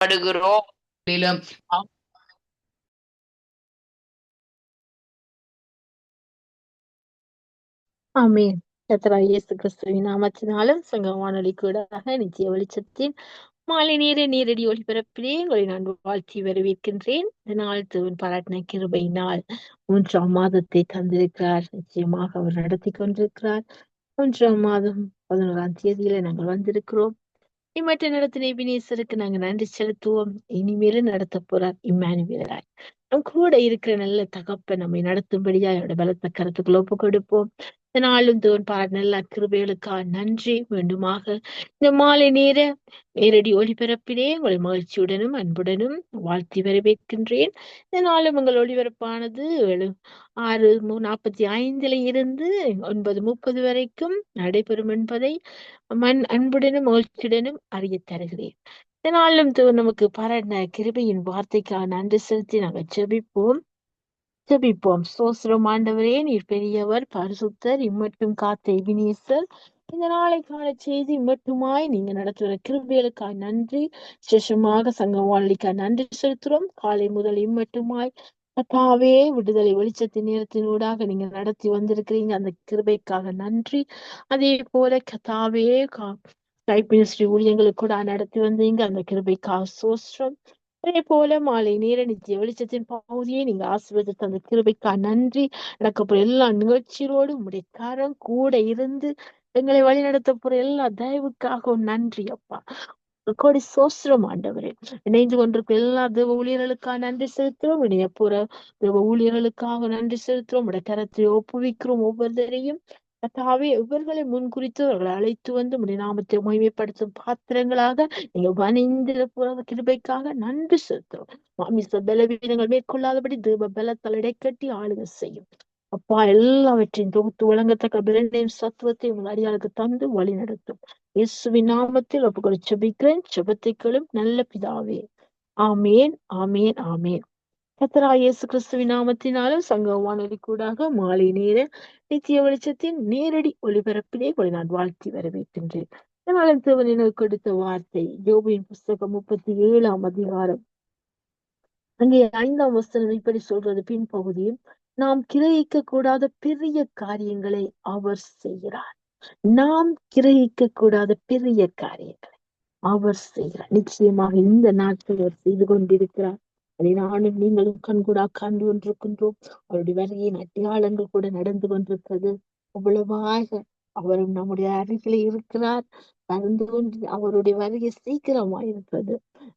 படுகிறோம். மேலும் ஆமென். கர்த்தராகிய இயேசு கிறிஸ்துவின் நாமத்தினாலும் சங்க வானொலி கூடாக நித்திய வெளிச்சத்தின் மாலை நேர நேரடி ஒளிபரப்பிலே உங்களை நான் வாழ்த்தி வரவேற்கின்றேன். இந்த நாள் தேவன் பாராட்டின கிருபையினால் 3ஆம் மாதத்தை தந்திருக்கிறார். நிச்சயமாக அவர் நடத்தி கொண்டிருக்கிறார். 3ஆம் மாதம் 11ஆம் தேதியில நாங்கள் வந்திருக்கிறோம். இம்மட்ட நடத்தின எபினேசருக்கு நாங்க நன்றி செலுத்துவோம். இனிமேலும் நடத்த போறார் இம்மானுவேலாய். நம் கூட இருக்கிற நல்ல தகப்பன் நம்மை நடத்தும்படியா அவரோட பலத்த கருத்துக்களை ஒப்பு கொடுப்போம். இந்த நாளும் தோன் பார் நல்ல கிருபைகளுக்கா நன்றி. மீண்டுமாக இந்த மாலை நேர நேரடி ஒளிபரப்பிலே உங்களை மகிழ்ச்சியுடனும் அன்புடனும் வாழ்த்தி வரவேற்கின்றேன். இந்த நாளும் உங்கள் ஒளிபரப்பானது 6:45 இருந்து 9:30 வரைக்கும் நடைபெறும் என்பதை அன்புடனும் மகிழ்ச்சியுடனும் அறிய தருகிறேன். இதனாலும் நமக்கு பாராட்டின கிருபையின் வார்த்தைக்காக நன்றி செலுத்தி நாங்கள் ஜெபிப்போம். ஜெபிப்போம். ஸ்தோத்திரம் ஆண்டவரே, நீர் பெரியவர், பரிசுத்தர், இம்மட்டும் காத்த எபினேசர். இந்த நாளை கால செய்தி மட்டுமாய் நீங்க நடத்துகிற கிருபைகளுக்காக நன்றி. விசேஷமாக சங்க வானொலிக்காக நன்றி செலுத்துறோம். காலை முதல் இம்மட்டுமாய் கர்த்தாவே விடுதலை வெளிச்சத்தின் நேரத்தினூடாக நீங்க நடத்தி வந்திருக்கிறீங்க. அந்த கிருபைக்காக நன்றி. அதே போல கர்த்தாவே டைப் மினிஸ்ட்ரி ஊழியங்களுக்கு கூட நடத்தி வந்தீங்க. அந்த கிருபைக்காக சோஸ்திரம். அதே போல மாலை நேர நித்திய வெளிச்சத்தின் பகுதியை நீங்க ஆசீர்வதித்த அந்த கிருபைக்கா நன்றி. நடக்கப்புற எல்லா நிகழ்ச்சியோடு உங்களுடைய கரம் கூட இருந்து எங்களை வழிநடத்த போற எல்லா தயவுக்காக நன்றி அப்பா. கோடி சோஸ்திரம் ஆண்டவரே. இணைந்து கொண்டிருக்கிற எல்லா தேவ ஊழியர்களுக்காக நன்றி செலுத்துறோம். இணைய போற தேவ ஊழியர்களுக்காக நன்றி செலுத்துறோம். உடைய கரத்தை ஒப்புவிக்கிறோம் ஒவ்வொருத்தரையும். கர்த்தாவே இவர்களை முன்குறித்து அவர்களை அழைத்து வந்து உடைய நாமத்தை மகிமைப்படுத்தும் பாத்திரங்களாக நீங்க வணிந்திர போற கிருபைக்காக நன்றி செலுத்துறோம். மாமிச பலவீனங்கள் மேற்கொள்ளாதபடி தேவ பலத்தால் இடைக்கட்டி ஆளுகை செய்யும். அப்பா எல்லாவற்றையும் தொகுத்து வழங்கத்தக்க பலனையும் சத்துவத்தையும் உங்கள் அடியாளுக்கு தந்து வழி நடத்தும். இயேசுவின் நாமத்தில் ஒப்புக்கொடு செபிக்கிறேன். செபத்தை கேளும் நல்ல பிதாவே. ஆமேன், ஆமேன், ஆமேன். கர்த்தராகிய இயேசு கிறிஸ்துவின் நாமத்தினாலும் சங்க வானொலி கூடாக மாலை நேர நித்திய வெளிச்சத்தின் நேரடி ஒளிபரப்பிலே உங்களை நான் வாழ்த்தி வரவேற்கின்றேன். இதனாலும் தேவன் எனக்கு கொடுத்த வார்த்தை யோபுவின் புஸ்தகம் 37ஆம் அதிகாரம் அங்கே 5ஆம் வசனம் இப்படி சொல்றது பின்பகுதியில், நாம் கிரகிக்க கூடாத பெரிய காரியங்களை அவர் செய்கிறார். நாம் கிரகிக்க கூடாத பெரிய காரியங்களை அவர் செய்கிறார். நிச்சயமாக இந்த நாட்கள் அவர் செய்து கொண்டிருக்கிறார். அதை நானும் நீங்களும் கண்கூடா கண்டு கொண்டிருக்கின்றோம். அவருடைய வருகையின் அடையாளங்கள் கூட நடந்து கொண்டிருக்கிறது. அவ்வளவாக அவரும் நம்முடைய அருகிலே இருக்கிறார். வந்து கொண்டு அவருடைய வருகை சீக்கிரமாயிருக்கிறது.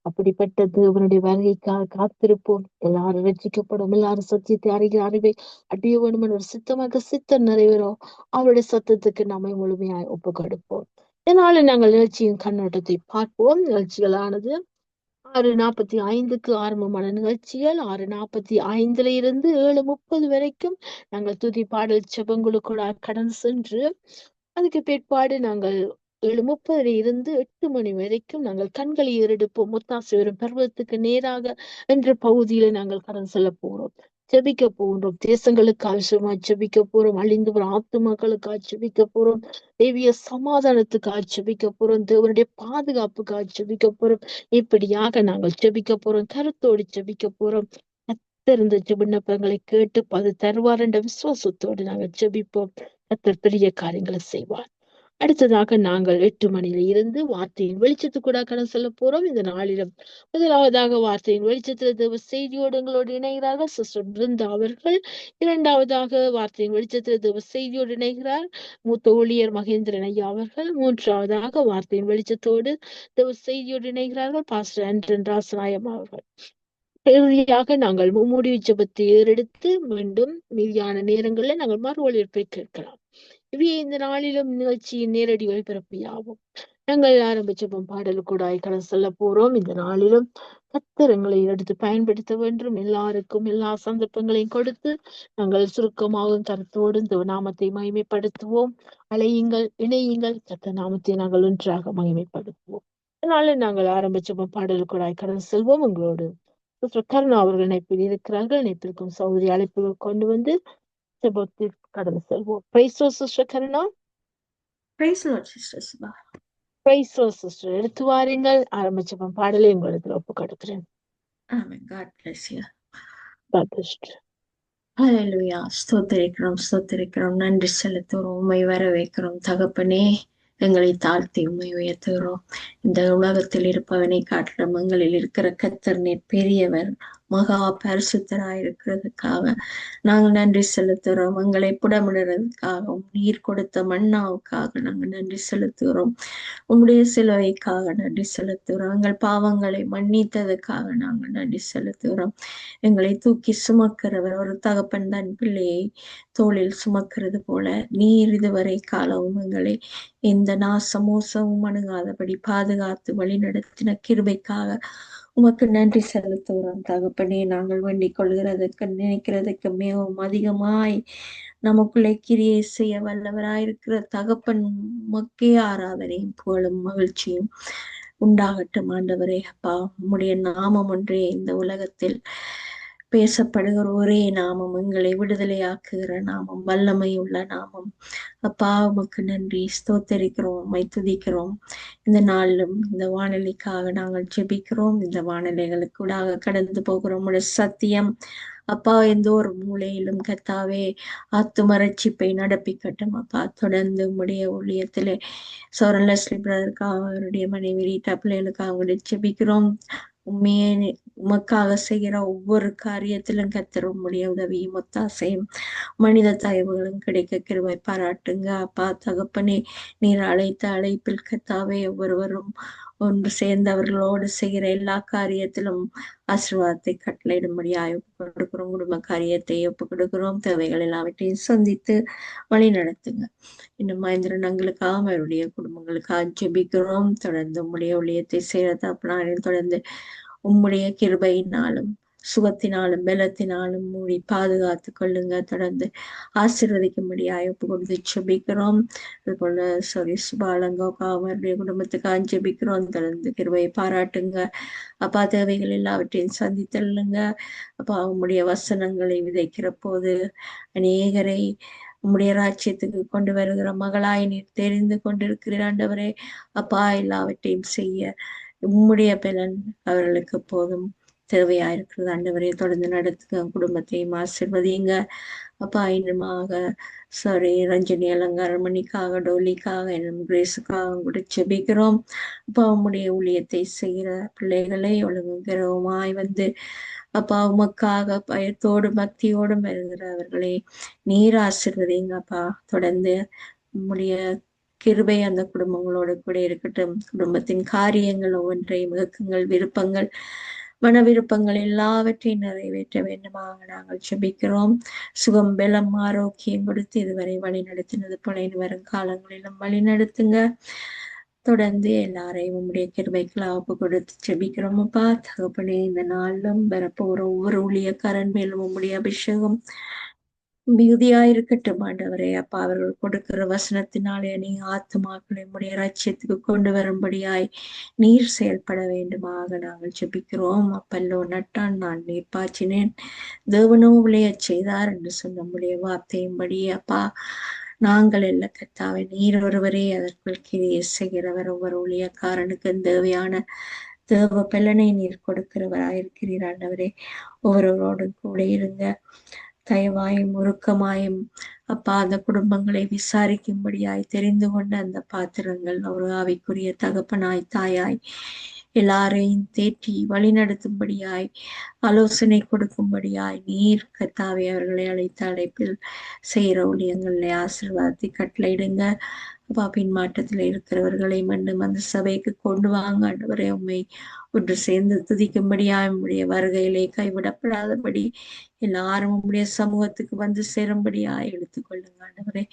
அப்படிப்பட்ட தேவனுடைய வருகைக்காக காத்திருப்போம். எல்லாரும் ரட்சிக்கப்படும், எல்லாரும் சத்தியத்தை அறிகிற அறிவை அடைய வேண்டும் என்ற ஒரு சித்தமாக சித்தம் நிறைவேறும். அவருடைய சத்தத்துக்கு நம்மை முழுமையாய் ஒப்பு கொடுப்போம். இதனால நாங்கள் நிகழ்ச்சியின் கண்ணோட்டத்தை பார்ப்போம். நிகழ்ச்சிகளானது 6:45 ஆரம்பமான நிகழ்ச்சிகள் 6:45 இருந்து 7:30 வரைக்கும் நாங்கள் துதி பாடல் செபங்களுக்கூட கடந்து சென்று அதுக்கு பிற்பாடு நாங்கள் 7:30 இருந்து 8 மணி வரைக்கும் நாங்கள் கண்களை ஏறெடுப்போம் முத்தாசு வரும் பர்வதத்துக்கு நேராக என்ற பகுதியில நாங்கள் கடந்து செல்ல போறோம். ஜெபிக்க போகிறோம். தேசங்களுக்கு அவசரமா ஜெபிக்க போறோம். அழிந்து வரும் ஆத்துமாக்களுக்காக ஜெபிக்க போறோம். தேவிய சமாதானத்துக்காக ஜெபிக்க போறோம். தேவனுடைய பாதுகாப்புக்காக ஜெபிக்க போறோம். இப்படியாக நாங்கள் ஜெபிக்க போறோம். கருத்தோடு ஜெபிக்க போறோம். கர்த்தர் இந்த விண்ணப்பங்களை கேட்டு அது தருவார் என்ற விசுவாசத்தோடு நாங்கள் ஜெபிப்போம். கர்த்தர் பெரிய காரியங்களை செய்வார். அடுத்ததாக நாங்கள் 8 மணியில இருந்து வார்த்தையின் வெளிச்சத்துக்கூட கடந்து செல்ல போறோம். இந்த நாளிலும் முதலாவதாக வார்த்தையின் வெளிச்சத்துல தேவ செய்தியோடு எங்களோடு இணைகிறார்கள் சிஸ்டர் பிருந்தா அவர்கள். இரண்டாவதாக வார்த்தையின் வெளிச்சத்துல தேவ செய்தியோடு இணைகிறார் மூத்த ஊழியர் மகேந்திரன் ஐயா அவர்கள். மூன்றாவதாக வார்த்தையின் வெளிச்சத்தோடு தேவ செய்தியோடு இணைகிறார்கள் பாஸ்டர் ஆண்டன் ராசநாயம் அவர்கள். இறுதியாக நாங்கள் மும்முடி ஜெபத்தை ஏறெடுத்து மீண்டும் மீதியான நேரங்களில் நாங்கள் மறு ஒலிபரப்பை கேட்கலாம். இவையே இந்த நாளிலும் நிகழ்ச்சியின் நேரடி ஒளிபரப்பியாகும். நாங்கள் ஆரம்பிச்சப்போம் பாடலுக்கூடாய் கடந்து செல்ல போறோம். இந்த நாளிலும் கர்த்தர் எங்களை எடுத்து பயன்படுத்த வேண்டும். எல்லாருக்கும் எல்லா சந்தர்ப்பங்களையும் கொடுத்து நாங்கள் சுருக்கமாகவும் கருத்தோடும் நாமத்தை மகிமைப்படுத்துவோம். அலையுங்கள், இணையுங்கள், கர்த்தர் நாமத்தை நாங்கள் ஒன்றாக மகிமைப்படுத்துவோம். அதனால நாங்கள் ஆரம்பிச்சப்போம் பாடலுக்கூடாய் கடந்து செல்வோம். உங்களோடு கருணா அவர்கள் இணைப்பில் இருக்கிறார்கள். இணைப்பிற்கும் சௌதரி அழைப்புகள் கொண்டு வந்து ஜெபத்தில் கடந்து செல்வோம். Price sister Karuna. Praise the Lord, Sister Subha. Price sister, எடுத்து வாருங்கள். ஆரம்பிச்ச பாடலை உங்களுக்கு ஒப்பு கொடுக்கிறேன். Amen. God bless you. God bless you. ஹalleluya. ஸ்தோத்திரிக்கிறோம். நன்றி செலுத்துகிறோம். உம்மை வரவேற்கிறோம் தகப்பனே. எங்களை தாழ்த்தி உம்மை உயர்த்துகிறோம். இந்த உலகத்தில் இருப்பவனை காட்டிலும் எங்களில் இருக்கிற கர்த்தர் நீர் பெரியவர், மகா பரிசுத்தராயிருக்கிறதுக்காக நாங்கள் நன்றி செலுத்துகிறோம். எங்களை புடமிடுறதுக்காகவும் நீர் கொடுத்த மன்னாவுக்காக நாங்கள் நன்றி செலுத்துகிறோம். உம்முடைய சிலுவைக்காக நன்றி செலுத்துகிறோம். எங்கள் பாவங்களை மன்னித்ததுக்காக நாங்கள் நன்றி செலுத்துகிறோம். எங்களை தூக்கி சுமக்கிறவர், ஒரு தகப்பன் தன் பிள்ளையை தோளில் சுமக்கிறது போல நீர் இதுவரை காலமும் எங்களை இந்த நாசமோசமும் அணுகாதபடி பாதுகாத்து வழி நடத்தின கிருபைக்காக உமக்கு நன்றி செலுத்துகிறோம் தகப்பனே. நாங்கள் வேண்டிக் கொள்கிறதுக்கு நினைக்கிறதுக்கு மிகவும் அதிகமாய் நமக்குள்ளே கிரியை செய்ய வல்லவராயிருக்கிற தகப்பன் உமக்கே ஆராதனையும் புகழும் மகிழ்ச்சியும் உண்டாகட்டும் ஆண்டவரே. அப்பா, உம்முடைய நாமம் ஒன்றே இந்த உலகத்தில் பேசப்படுகிற ஒரே நாமம், எங்களை விடுதலையாக்குகிற நாமம், வல்லமை உள்ள நாமம். அப்பா, உமக்கு நன்றி ஸ்தோத்தரிக்கிறோம், உம்மை துதிக்கிறோம். இந்த நாளிலும் இந்த வானொலிக்காக நாங்கள் ஜெபிக்கிறோம். இந்த வானொலிகளுக்கூடாக கடந்து போகிறோம். உடைய சத்தியம் அப்பா எந்த ஒரு மூலையிலும் கத்தாவே ஆத்தும ரட்சிப்பை நடப்பிக்கட்டும். அப்பா, தொடர்ந்து உம்முடைய ஊழியத்திலே சோரன் லெஸ்லி பிரதருக்காக, அவருடைய மனைவி ரீட்டா பிள்ளைகளுக்காக ஜெபிக்கிறோம். உண்மையே உமக்காக செய்கிற ஒவ்வொரு காரியத்திலும் கர்த்தர் உம்முடைய உதவியும் ஒத்தாசையும் மனித தயவுகளும் கிடைக்க கிருபை பாராட்டுங்க. அப்பா தகப்பனே, நீர் அழைத்த அழைப்பில் கர்த்தாவே ஒவ்வொருவரும் ஒன்று சேர்ந்தவர்களோடு செய்கிற எல்லா காரியத்திலும் ஆசீர்வாதத்தை கட்டளையிடும்படியாக ஒப்பு கொடுக்கிறோம். குடும்ப காரியத்தை ஒப்பு கொடுக்கிறோம். தேவைகள் எல்லாவற்றையும் சந்தித்து வழி நடத்துங்க. இன்னும் மகேந்திரன் அவருடைய குடும்பங்களுக்காக ஜெபிக்கிறோம். தொடர்ந்து உம்முடைய ஊழியத்தை செய்கிற தகப்பனாரில் தொடர்ந்து உம்முடைய கிருபையினாலும் சுகத்தினாலும் பலத்தினாலும் மூடி பாதுகாத்து கொள்ளுங்க. தொடர்ந்து ஆசீர்வதிக்கும்படியாய் ஒப்பு கொடுத்து ஜெபிக்கிறோம். அதுபோல சுபாலங்கோக்கா அவருடைய குடும்பத்துக்காக ஜெபிக்கிறோம். தொடர்ந்து கிருபையை பாராட்டுங்க. அப்பா, தேவைகள் எல்லாவற்றையும் சந்தித்தள்ளுங்க. அப்பா, உம்முடைய வசனங்களை விதைக்கிற போது அநேகரை உம்முடைய ராஜ்யத்துக்கு கொண்டு வருகிற மகளாய் நீர் தெரிந்து கொண்டிருக்கிறீர் ஆண்டவரே. அப்பா, எல்லாவற்றையும் செய்ய உம்முடைய பலன் அவர்களுக்கு போதும் தேவையாயிருக்கிறது ஆண்டவரே. தொடர்ந்து நடத்துங்க, குடும்பத்தையும் ஆசீர்வதிங்க. அப்பா, இன்னுமாக ரஞ்சனி அலங்காரமணிக்காக, டோலிக்காக, இன்னும் கிரேஸுக்காக கூட ஜெபிக்கிறோம். அப்பா, உம்முடைய ஊழியத்தை செய்கிற பிள்ளைகளை ஒழுங்குகிறவுமாய் வந்து அப்பா உமக்காக பயத்தோடும் பக்தியோடும் வருகிறவர்களை நீர் ஆசீர்வதிங்க. அப்பா, தொடர்ந்து உம்முடைய கிருபை அந்த குடும்பங்களோடு கூட இருக்கட்டும். குடும்பத்தின் காரியங்கள் ஒவ்வொன்றையும் இயக்கங்கள், விருப்பங்கள், மன விருப்பங்கள் எல்லாவற்றையும் நிறைவேற்ற வேண்டுமாக நாங்கள் ஜெபிக்கிறோம். சுகம், பலம், ஆரோக்கியம் கொடுத்து இதுவரை வழி நடத்தினது போல வரும் காலங்களிலும் வழி நடத்துங்க. தொடர்ந்து எல்லாரையும் உம்முடைய கிருபைக்குள்ள ஒப்பு கொடுத்து ஜெபிக்கிறோம். அப்பா தகப்பனே, இந்த நாளிலும் வரப்போற ஒவ்வொரு ஊழியக்காரன் மேலும் உம்முடைய அபிஷேகம் மிகுதியாயிருக்கட்டும் ஆண்டவரே. அப்பா, அவர்கள் கொடுக்கிற வசனத்தினாலே நீ ஆத்துமாக்களை உம்முடைய ராஜ்யத்துக்கு கொண்டு வரும்படியாய் நீர் செயல்பட வேண்டுமாக நாங்கள் ஜெபிக்கிறோம். அப்பல்லோ நட்டான், நான் நீர் பாய்ச்சினேன், தேவனோ விளையச் செய்தார் என்று சொன்ன நம்முடைய வார்த்தையும்படி அப்பா, நாங்கள் எல்லா கர்த்தாவே நீர் ஒருவரே அதற்குள் கிரியை செய்கிறவர். ஒவ்வொரு ஊழியக்காரனுக்கு தேவையான தேவ பலனை நீர் கொடுக்கிறவராயிருக்கிறீர் ஆண்டவரே. ஒவ்வொருவரோடும் கூட இருங்க. தயவாயும் உருக்கமாயும் அப்பா, அந்த குடும்பங்களை விசாரிக்கும்படியாய் தெரிந்து கொண்ட அந்த பாத்திரங்கள் ஒரு ஆவிக்குரிய தகப்பனாய், தாயாய் எல்லாரையும் தேற்றி வழிநடத்தும்படியாய், ஆலோசனை கொடுக்கும்படியாய் நீர் கர்த்தாவே அவர்களை அழைத்த அழைப்பில் செய்கிற ஊழியங்களை ஆசீர்வாதத்தை கட்டளையிடுங்க. அப்பா, பின்மாற்றத்தில் இருக்கிறவர்களை மீண்டும் அந்த சபைக்கு கொண்டு வாங்க ஆண்டவரே. உண்மை ஒன்று சேர்ந்து துதிக்கும்படியாய், உம்முடைய வருகையிலே கைவிடப்படாதபடி எல்லாரும் உம்முடைய சமூகத்துக்கு வந்து சேரும்படியாய் எடுத்துக்கொள்ளுங்க ஆண்டவரே.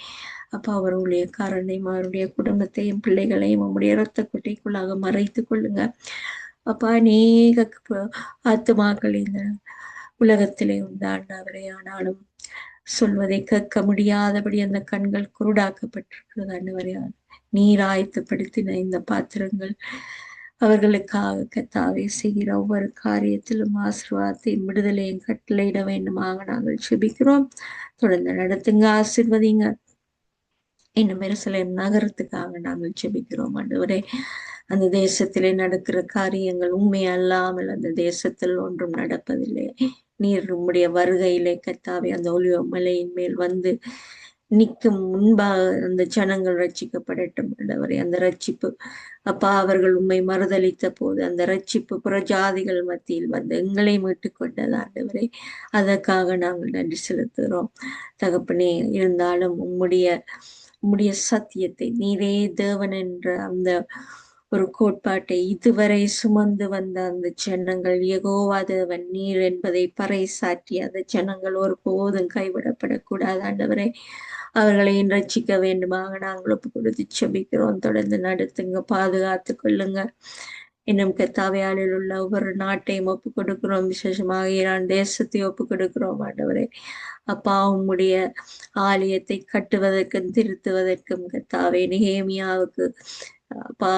அப்பா, அவர் ஊழியக்காரனையும் அவருடைய குடும்பத்தையும் பிள்ளைகளையும் உம்முடைய இரத்த குட்டைக்குள்ளாக மறைத்து கொள்ளுங்க. அப்பா, அநேக ஆத்துமாக்கள் இந்த உலகத்திலே உண்டாண்டவரே. ஆனாலும் சொல்வதை கேட்க முடியாதபடி அந்த கண்கள் குருடாக்கப்பட்டிருக்கிறது ஆண்டவரே. நீர் ஆயத்தப்படுத்தின இந்த பாத்திரங்கள் அவர்களுக்காக கர்த்தாவே செய்கிற ஒவ்வொரு காரியத்திலும் ஆசீர்வாதத்தையும் விடுதலையும் கட்டளையிட வேண்டுமாக நாங்கள் ஜெபிக்கிறோம். தொடர்ந்து நடத்துங்க, ஆசீர்வதிங்க. இன்னும் எருசலேம் நகரத்துக்காக நாங்கள் ஜெபிக்கிறோம் ஆண்டவரே. அந்த தேசத்திலே நடக்கிற காரியங்கள் உண்மை அல்லாமல் அந்த தேசத்தில் ஒன்றும் நடப்பதில்லை. நீர் உம்முடைய வருகையிலே கர்த்தாவே அந்த ஒலிவ மலையின் மேல் வந்து நிற்கும் முன்பாக அந்த ஜனங்கள் ரட்சிக்கப்படட்டும் ஆண்டவரே. அந்த ரட்சிப்பு அப்பா அவர்கள் உண்மை மறுதளித்த போது அந்த ரட்சிப்பு புறஜாதிகள் மத்தியில் வந்து எங்களை மீட்டுக் கொண்டது ஆண்டவரே. அதற்காக நாங்கள் நன்றி செலுத்துகிறோம் தகப்பனே. இருந்தாலும் உம்முடைய சத்தியத்தை நீரே தேவன் என்ற அந்த ஒரு கோட்பாட்டை இதுவரை சுமந்து வந்த அந்த ஜனங்கள் யெகோவா தேவன் நீர் என்பதை பறைசாற்றி அந்த ஜனங்கள் ஒரு போதும் கைவிடப்படக்கூடாது ஆண்டவரே. அவர்களை ரட்சிக்க வேண்டுமாக நாங்கள் ஒப்பு கொடுத்து செபிக்கிறோம். தொடர்ந்து நடத்துங்க, பாதுகாத்து கொள்ளுங்க. இன்னும் கத்தாவையாளில் உள்ள ஒவ்வொரு நாட்டையும் ஒப்பு கொடுக்கிறோம். விசேஷமாக ஈரான் தேசத்தை ஒப்பு கொடுக்கிறோம் ஆண்டவரே. அப்பா உம்முடைய ஆலயத்தை கட்டுவதற்கும் திருத்துவதற்கும் கத்தாவே நெகேமியாவுக்கு அப்பா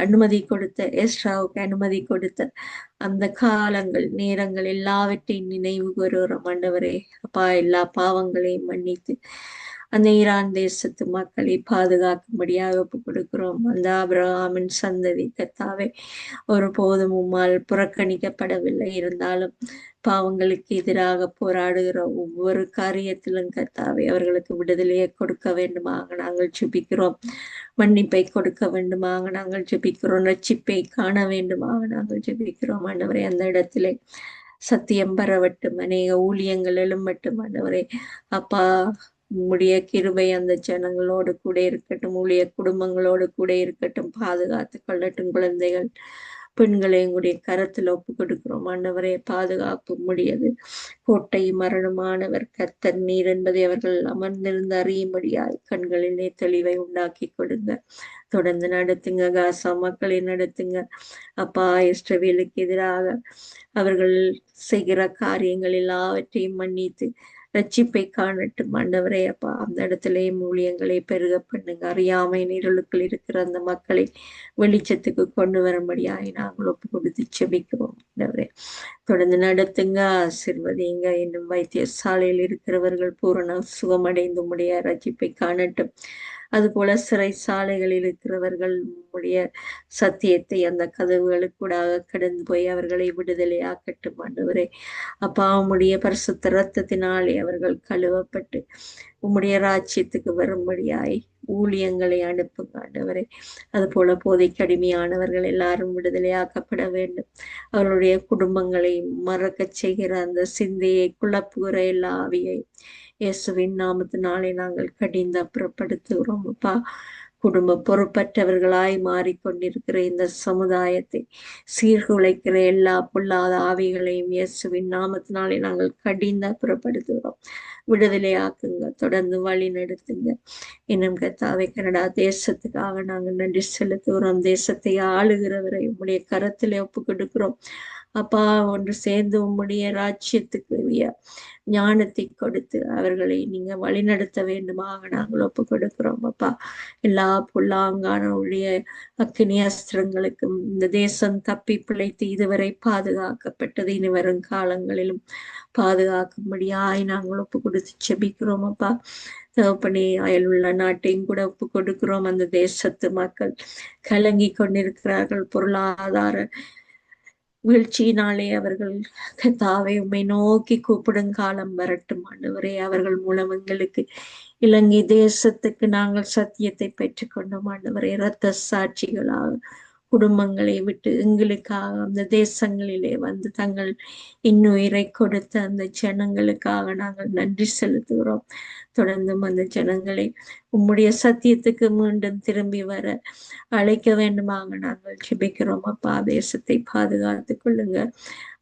அனுமதி கொடுத்த, எஸ்ராவுக்கு அனுமதி கொடுத்த அந்த காலங்கள் நேரங்கள் எல்லாவற்றையும் நினைவு கூறுகிறோம் ஆண்டவரே. அப்பா எல்லா பாவங்களையும் மன்னித்து அந்த ஈரான் தேசத்து மக்களை பாதுகாக்கும்படியாக ஒப்பு கொடுக்கிறோம். அந்த ஆபிரகாமின் சந்ததி கர்த்தாவே ஒரு போதும் உம்மால் புறக்கணிக்கப்படவில்லை. இருந்தாலும் பாவங்களுக்கு எதிராக போராடுகிற ஒவ்வொரு காரியத்திலும் கர்த்தாவே அவர்களுக்கு விடுதலையை கொடுக்க வேண்டுமாக நாங்கள் ஜெபிக்கிறோம். மன்னிப்பை கொடுக்க வேண்டுமாக நாங்கள் ஜெபிக்கிறோம். ரட்சிப்பை காண வேண்டுமாக நாங்கள் ஜெபிக்கிறோம் ஆண்டவரே. அந்த இடத்திலே சத்தியம் பரவட்டும், அநேக ஊழியங்கள் எழும்பட்டும் ஆண்டவரே. அப்பா உம்முடைய கிருபை அந்த ஜனங்களோடு கூட இருக்கட்டும், ஊழிய குடும்பங்களோடு கூட இருக்கட்டும், பாதுகாத்து கொள்ளட்டும். குழந்தைகள் பெண்களை உங்களுடைய கரத்தில் ஒப்பு கொடுக்கிறோம் ஆண்டவரே. பாதுகாப்பு முடியாது கோட்டை மரணமானவர் கர்த்தர் நீர் என்பதை அவர்கள் அமர்ந்திருந்து அறியும்படியாய் கண்களிலே தெளிவை உண்டாக்கி கொடுங்க. தொடர்ந்து நடத்துங்க, காசா மக்களை நடத்துங்க அப்பா. இஸ்ரவேலுக்கு எதிராக அவர்கள் செய்கிற காரியங்கள் எல்லாவற்றையும் மன்னித்து ரட்சிப்பை காணட்டும் ஆண்டவரே. அப்பா அந்த இடத்திலேயே ஊழியங்களை பெருக பண்ணுங்க. அறியாமை இருளுக்குள் இருக்கிற அந்த மக்களை வெளிச்சத்துக்கு கொண்டு வரும்படியாய் நாங்கள் ஒப்பு கொடுத்து செபிக்கிறோம் ஆண்டவரே. தொடர்ந்து நடத்துங்க, ஆசீர்வதிங்க. இன்னும் வைத்தியசாலையில் இருக்கிறவர்கள் பூரண சுகமடைந்து உம்முடைய ரட்சிப்பை காணட்டும். அதுபோல சிறைச்சாலைகளில் இருக்கிறவர்கள் உம்முடைய சத்தியத்தை அந்த கதவுகளுக்கூடாக கடந்து போய் அவர்களை விடுதலையாக்கட்டும் ஆண்டவரே. அப்பா உம்முடைய பரிசுத்த இரத்தத்தினாலே அவர்கள் கழுவப்பட்டு உம்முடைய ராஜ்யத்துக்கு வரும்படியாய் ஊழியங்களை அனுப்புங்க ஆண்டவரே. அது போல போதைக்கு அடிமையானவர்கள் எல்லாரும் விடுதலையாக்கப்பட வேண்டும். அவர்களுடைய குடும்பங்களை மறக்க செய்கிற அந்த சிந்தையை குழப்புகிற எல்லா ஆவியை இயேசுவின் நாமத்தினாலே நாங்கள் கடிந்து அப்புறப்படுத்துகிறோம் அப்பா. குடும்ப பொறுப்பற்றவர்களாய் மாறிக்கொண்டிருக்கிற இந்த சமுதாயத்தை சீர்குலைக்கிற எல்லா பொல்லாத ஆவிகளையும் இயேசுவின் நாமத்தினாலே நாங்கள் கடிந்து அப்புறப்படுத்துகிறோம். விடுதலையாக்குங்க, தொடர்ந்து வழி நடத்துங்க. இன்னும் கர்த்தாவே கனடா தேசத்துக்காக நாங்கள் நன்றி செலுத்துகிறோம். தேசத்தை ஆளுகிறவரை உம்முடைய கரத்திலே ஒப்பு கொடுக்கிறோம் அப்பா. ஒன்று சேர்ந்து உம்முடைய ராஜ்யத்துக்குரிய ஞானத்தை கொடுத்து அவர்களை நீங்க வழிநடத்த வேண்டுமாக நாங்கள் ஒப்பு கொடுக்கிறோம் அப்பா. எல்லா பொல்லாங்கான உடைய அக்கினி அஸ்திரங்களுக்கும் இந்த தேசம் தப்பி பிழைத்து இதுவரை பாதுகாக்கப்பட்டது இனி வரும் காலங்களிலும் பாதுகாக்கும்படியாய் நாங்கள் ஒப்பு கொடுத்து செபிக்கிறோம் அப்பா. தகப்பனே அயலுள்ள நாட்டையும் கூட ஒப்பு கொடுக்கிறோம். அந்த தேசத்து மக்கள் கலங்கி கொண்டிருக்கிறார்கள். பொருளாதார வீழ்ச்சியினாலே அவர்கள் கர்த்தாவே உம்மை நோக்கி கூப்பிடும் காலம் வரட்டும் ஆண்டவரே. அவர்கள் மூலம் எங்களுக்கு இலங்கை தேசத்துக்கு நாங்கள் சத்தியத்தை பெற்றுக்கொண்டோம் ஆண்டவரே. இரத்த சாட்சிகளாக குடும்பங்களை விட்டு எங்களுக்காக அந்த தேசங்களிலே வந்து தங்கள் இன்னுயிரை கொடுத்த அந்த ஜனங்களுக்காக நாங்கள் நன்றி செலுத்துகிறோம். தொடர்ந்தும் அந்த ஜனங்களை உம்முடைய சத்தியத்துக்கு மீண்டும் திரும்பி வர அழைக்க வேண்டுமாக நாங்கள் ஜெபிக்கிறோம் அப்பா. தேசத்தை பாதுகாத்து கொள்ளுங்க,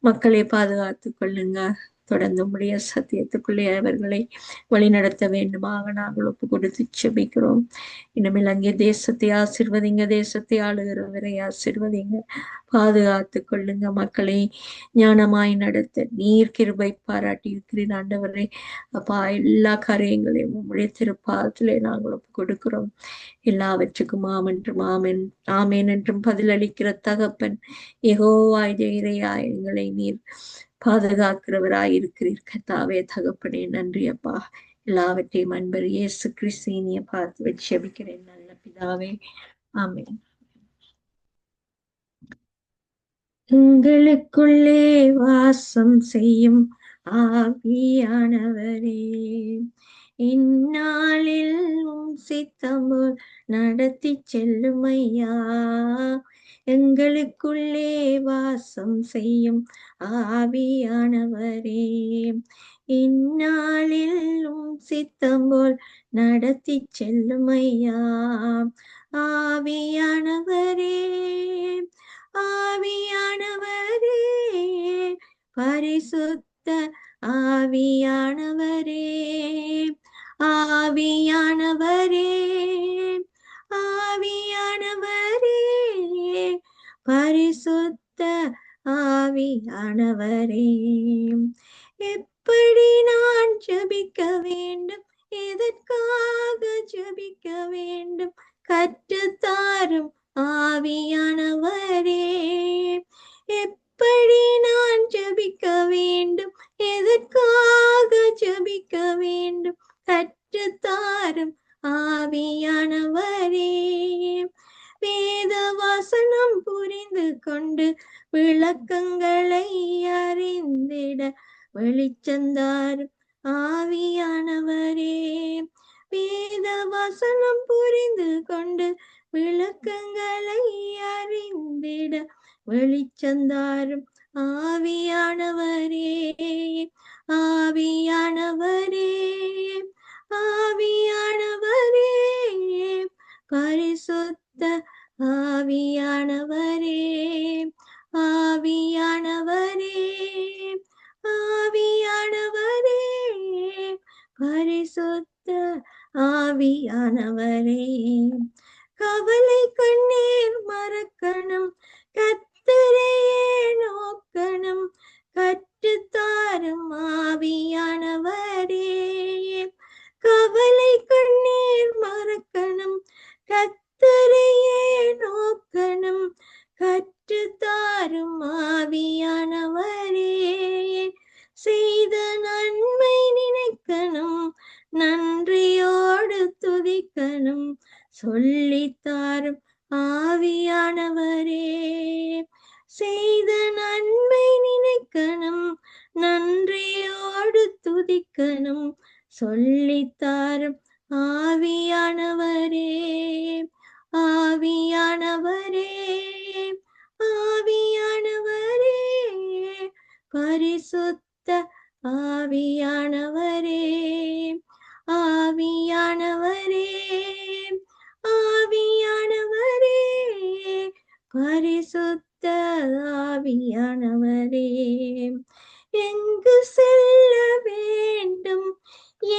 மக்களை பாதுகாத்து கொள்ளுங்க. தொடர்ந்து உம்முடைய சத்தியத்துக்குள்ளே அவர்களை வழிநடத்த வேண்டுமாக நாங்கள் ஒப்பு கொடுத்து செபிக்கிறோம். இனிமேல் அங்கே தேசத்தை ஆசீர்வதிங்க, தேசத்தை ஆளுகிறவரை ஆசீர்வதிங்க, பாதுகாத்து கொள்ளுங்க. மக்களை ஞானமாய் நடத்த நீர் கிருபை பாராட்டி இருக்கிறீர் ஆண்டவரே. அப்பா எல்லா காரியங்களையும் உம்முடைய திருப்பாதத்திலே நாங்கள் ஒப்பு கொடுக்கிறோம். எல்லாவற்றுக்கும் ஆமென்றும் ஆமென் ஆமேன் என்றும் பதிலளிக்கிற தகப்பன் யெகோவாய் இறையாய் எங்களை நீர் பாதுகாக்கிறவராய் இருக்கிறீர் கர்த்தாவே. தகப்பனே நன்றி அப்பா. எல்லாவற்றையும் அன்பர் இயேசு கிறிஸ்துவினிய பார்த்து வச்சு ஜெபிக்கிறேன் நல்ல பிதாவே, ஆமென். எங்களுக்குள்ளே வாசம் செய்யும் ஆவியானவரே, இந்நாளில் உம் சித்தமுள் நடத்தி செல்லுமையா. எங்களுக்குள்ளே வாசம் செய்யும் ஆவியானவரே, இந்நாளில் உம் சித்தமுள் நடத்தி செல்லுமையா. ஆவியானவரே, ஆவியானவரே, பரிசுத்த ஆவியானவரே, ஆவியானவரே, ஆவியானவரே, பரிசுத்த ஆவியானவரே, எப்படி நான் ஜெபிக்க வேண்டும், எதற்காக ஜெபிக்க வேண்டும், கற்றுத்தாரும் ஆவியானவரே. எப்படி நான் ஜெபிக்க வேண்டும், எதற்காக ஜெபிக்க வேண்டும், கற்றுத்தாரும் ஆவியானவரே. வேத வசனம் புரிந்து கொண்டு விளக்கங்களை அறிந்திட வெளிச்சந்தாரும் ஆவியானவரே. வேத வசனம் புரிந்து கொண்டு விளக்கங்களை அறிந்திட வெளிச்சந்தாரும் ஆவியானவரே. ஆவியானவரே, ஆவியானவரே, பரிசுத்த ஆவியானவரே, ஆவியானவரே, ஆவியானவரே, பரிசுத்த ஆவியானவரே. கவலை கண்ணீர் மறக்கணும், கர்த்தரையே நோக்கணும், கற்றுத்தாரும் ஆவியானவரே. கவலை கண்ணீர் மறக்கணும், கர்த்தரையே நோக்கணும், கற்றுத்தாரும் ஆவியானவரே. செய்த நன்மை நினைக்கணும், நன்றியோடு துதிக்கணும், சொல்லித்தாரும் ஆவியானவரே. செய்த நன்மை நினைக்கணும், நன்றியோடு துதிக்கணும், சொல்லித்தாரும் ஆவியானவரே. ஆவியானவரே, ஆவியானவரே, பரிசுத்த ஆவியானவரே, ஆவியானவரே, ஆவியானவரே, பரிசுத்த ஆவியானவரே. எங்கு செல்ல வேண்டும்,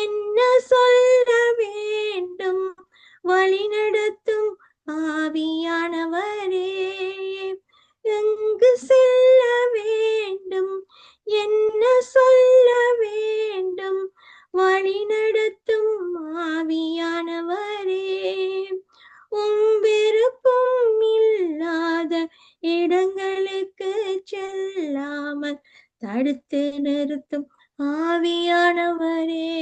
என்ன சொல்ல வேண்டும், வழிநடத்தும் ஆவியானவரே. எங்கு செல்ல வேண்டும், என்ன சொல்ல வேண்டும், வழிநடத்தும் ஆவியானவரே. விருப்பம் இல்லாத இடங்களுக்கு செல்லாமல் தடுத்து நிறுத்தும் ஆவியானவரே.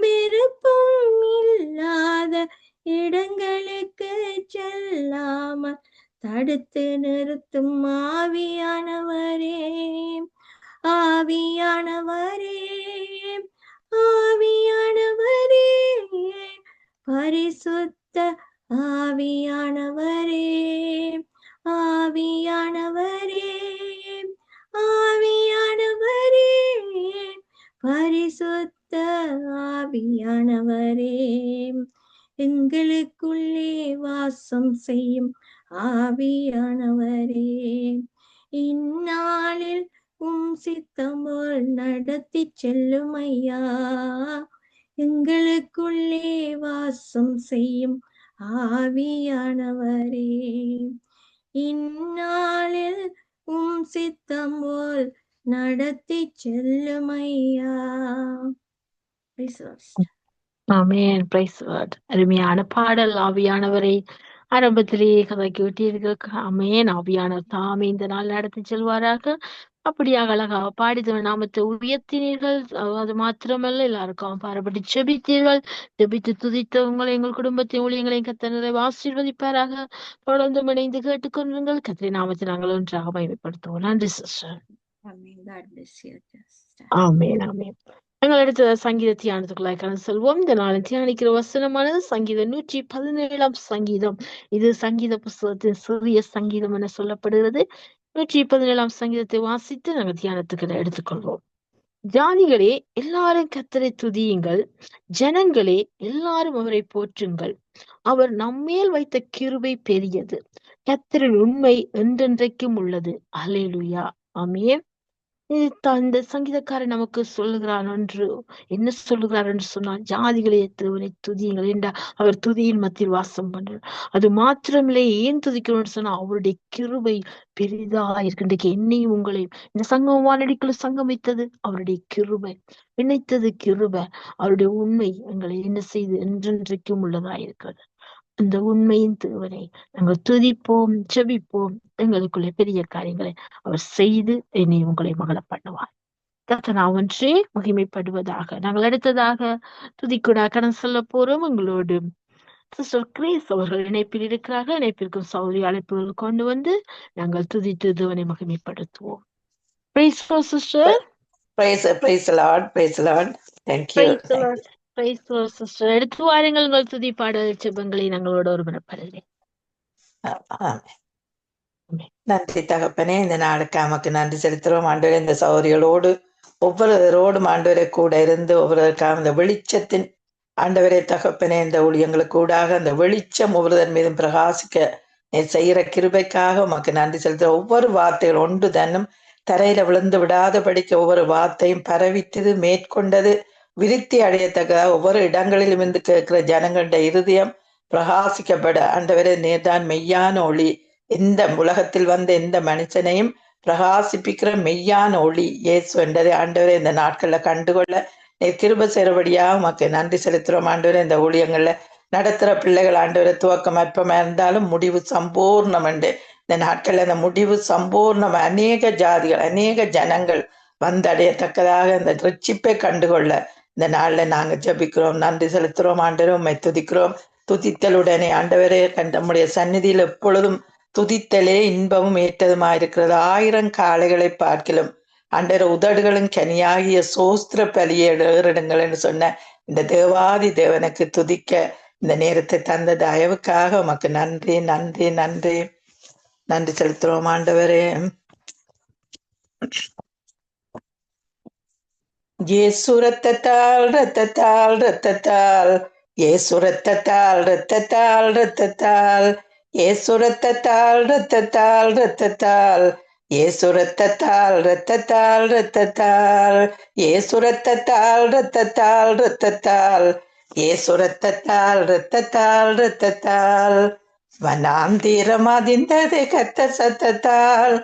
விருப்பம் இல்லாத இடங்களுக்கு செல்லாமல் தடுத்து நிறுத்தும் ஆவியானவரே. ஆவியானவரே, ஆவியானவரே, பரிசுத்த ஆவியானவரே, ஆவியானவரே, ஆவியானவரே, பரிசுத்த ஆவியானவரே. எங்களுக்குள்ளே வாசம் செய்யும் ஆவியானவரே, இந்நாளில் உம் சித்தம்போல் நடத்தி செல்லுமையா. எங்களுக்குள்ளே வாசம் செய்யும் ஆவியானவரே, இந்நாளில் உம் சித்தம்போல் நடத்தி செல்லுமையா. ஆமென். Price Lord. அருமையான பாடல். ஆவியானவரை ஆரம்பத்திலேயே கதைக்கு விட்டீர்கள். ஆமென். ஆவியானவர் தாமே இந்த நாள் நடத்தி செல்வாராக. அப்படியாக அழகாக பாடி தேவ நாமத்தை உயர்த்தினீர்கள். அது மாத்திரமல்ல, எல்லாருக்கும் பாரப்பட்டு ஜெபித்தீர்கள். ஜெபித்து துதித்த உங்களை, எங்கள் குடும்பத்தை, ஊழியங்களையும் கர்த்தர் நிறைவாக ஆசீர்வதிப்பாராக. தொடர்ந்து இணைந்து கேட்டுக்கொள்ளுங்கள். கர்த்தரின் நாமத்தை நாங்கள் ஒன்றாக மகிமைப்படுத்துவோம். நன்றி sister. Amen. God bless you, sister. ஆமென், ஆமென். நாங்கள் அடுத்த சங்கீத தியானத்துக்குள்ளாய் கடந்து செல்வோம். இந்த நாளில் தியானிக்கிற வசனமானது சங்கீதம் 117 சங்கீதம். இது சங்கீத புஸ்தகத்தின் சிறிய சங்கீதம் என சொல்லப்படுகிறது. 117 சங்கீதத்தை வாசித்து நாங்கள் தியானத்துக்கு எடுத்துக்கொள்வோம். ஜாதிகளே எல்லாரும் கர்த்தரை துதியுங்கள், ஜனங்களே எல்லாரும் அவரை போற்றுங்கள். அவர் நம்மேல் வைத்த கிருபை பெரியது, கர்த்தரின் உண்மை என்றென்றைக்கும் உள்ளது. அல்லேலூயா. ஆமென். இந்த சங்கீதக்காரன் நமக்கு சொல்லுகிறான் என்று என்ன சொல்லுகிறார் என்று சொன்னால், ஜாதிகளே தேவனை துதியுங்கள் என்றார். அவர் துதியின் மத்தியில் வாசம் பண்றார். அது மாத்திரமில்லை, ஏன் துதிக்கணும்னு சொன்னா அவருடைய கிருபை பெரிதா இருக்கின்றைக்கு என்னையும் உங்களையும் இந்த சங்கம் வானடிக்குள்ள சங்கமித்தது அவருடைய கிருபை, இணைத்தது கிருபை. அவருடைய உண்மை எங்களை என்ன செய்து என்றென்றைக்கும் உள்ளதா இருக்கிறது. அந்த உண்மையின் தேவனை நாங்கள் துதிப்போம், ஜெபிப்போம். எங்களுக்குள்ளே பெரிய காரியங்களை அவர் செய்து என்னை உங்களை மகள பண்ணுவார். கர்த்தர் ஒன்றே மகிமைப்படுவதாக. நாங்கள் அடுத்ததாக துதிக்கூட கடன் சொல்ல போறோம். உங்களோடு சிஸ்டர் கிரேஸ் அவர்கள் இணைப்பில் இருக்கிறார்கள். இணைப்பிற்கும் சௌரிய அழைப்புகள் கொண்டு வந்து நாங்கள் துதித்து தேவனை மகிமைப்படுத்துவோம். Praise the Lord, sister. Praise the Lord. Praise the Lord. Thank you. Praise the Lord. Praise the Lord, sister. எடுத்து வாருங்கள் உங்கள் துதி பாடல் செபங்களை நாங்களோட ஒருமனப்படுகிறேன். நன்றி தகப்பனே, இந்த நாளுக்கு நமக்கு நன்றி செலுத்துறோம் ஆண்டவரே. இந்த சௌரியங்களோடு ஒவ்வொருவரோடும் ஆண்டவரை கூட இருந்து ஒவ்வொருவருக்காக இந்த வெளிச்சத்தின் ஆண்டவரே தகப்பனே, இந்த ஊழியங்களுக்கு கூடாக அந்த வெளிச்சம் ஒவ்வொருவர் மீதும் பிரகாசிக்க செய்கிற கிருபைக்காக உமக்கு நன்றி செலுத்துற. ஒவ்வொரு வார்த்தைகள் ஒன்று தன்னும் தரையில விழுந்து விடாதபடிக்க ஒவ்வொரு வார்த்தையும் பரவித்தது, மேற்கொண்டது, விருத்தி அடையத்தக்கதாக ஒவ்வொரு இடங்களிலும் இருந்து கேட்கிற ஜனங்களுடைய இருதயம் பிரகாசிக்கப்பட ஆண்டவரே நீர்தான் மெய்யான ஒளி. எந்த உலகத்தில் வந்த எந்த மனுஷனையும் பிரகாசிப்பிக்கிற மெய்யான ஒளி இயேசு என்றதை ஆண்டவரே இந்த நாட்கள்ல கண்டுகொள்ள நீர் கிருபை செய்றபடியா உமக்கு நன்றி செலுத்துறோம் ஆண்டவரே. இந்த ஊழியங்கள்ல நடத்துற பிள்ளைகள் ஆண்டவரை துவக்கம் அற்பமா இருந்தாலும் முடிவு சம்பூர்ணம் என்று இந்த நாட்கள்ல இந்த முடிவு சம்பூர்ணம் அநேக ஜாதிகள் அநேக ஜனங்கள் வந்தடையத்தக்கதாக இந்த ரட்சிப்பை கண்டுகொள்ள இந்த நாள்ல நாங்க ஜெபிக்கிறோம், நன்றி செலுத்துறோம் ஆண்டவரே. உம்மை துதிக்கிறோம். துதித்தலுடனே ஆண்டவரே நம்முடைய சந்நிதியில் எப்பொழுதும் துதித்தலே இன்பமும் ஏற்றதுமா இருக்கிறது. 1000 காளைகளை பார்க்கிலும் ஆண்டவர உதடுகளும் கனியாகிய சோஸ்திர பலியை ஏறிடுங்கள் என்று சொன்ன இந்த தேவாதி தேவனுக்கு துதிக்க இந்த நேரத்தை தந்த தயவுக்காக உமக்கு நன்றி நன்றி நன்றி நன்றி செலுத்துறோம் ஆண்டவரே. இயேசு ரத்தத்தால் ரத்தத்தால் ரத்தத்தால் இயேசு ரத்தத்தால் ரத்தத்தால் ரத்தத்தால் இயேசு ரத்தத்தால் ரத்தத்தால் ரத்தத்தால் இயேசு ரத்தத்தால் ரத்தத்தால் ரத்தத்தால் இயேசு ரத்தத்தால் ரத்தத்தால் ரத்தத்தால் இயேசு ரத்தத்தால் ரத்தத்தால் ரத்தத்தால் வனாந்திரம் அதிர்ந்தது கர்த்தர் சத்தத்தால்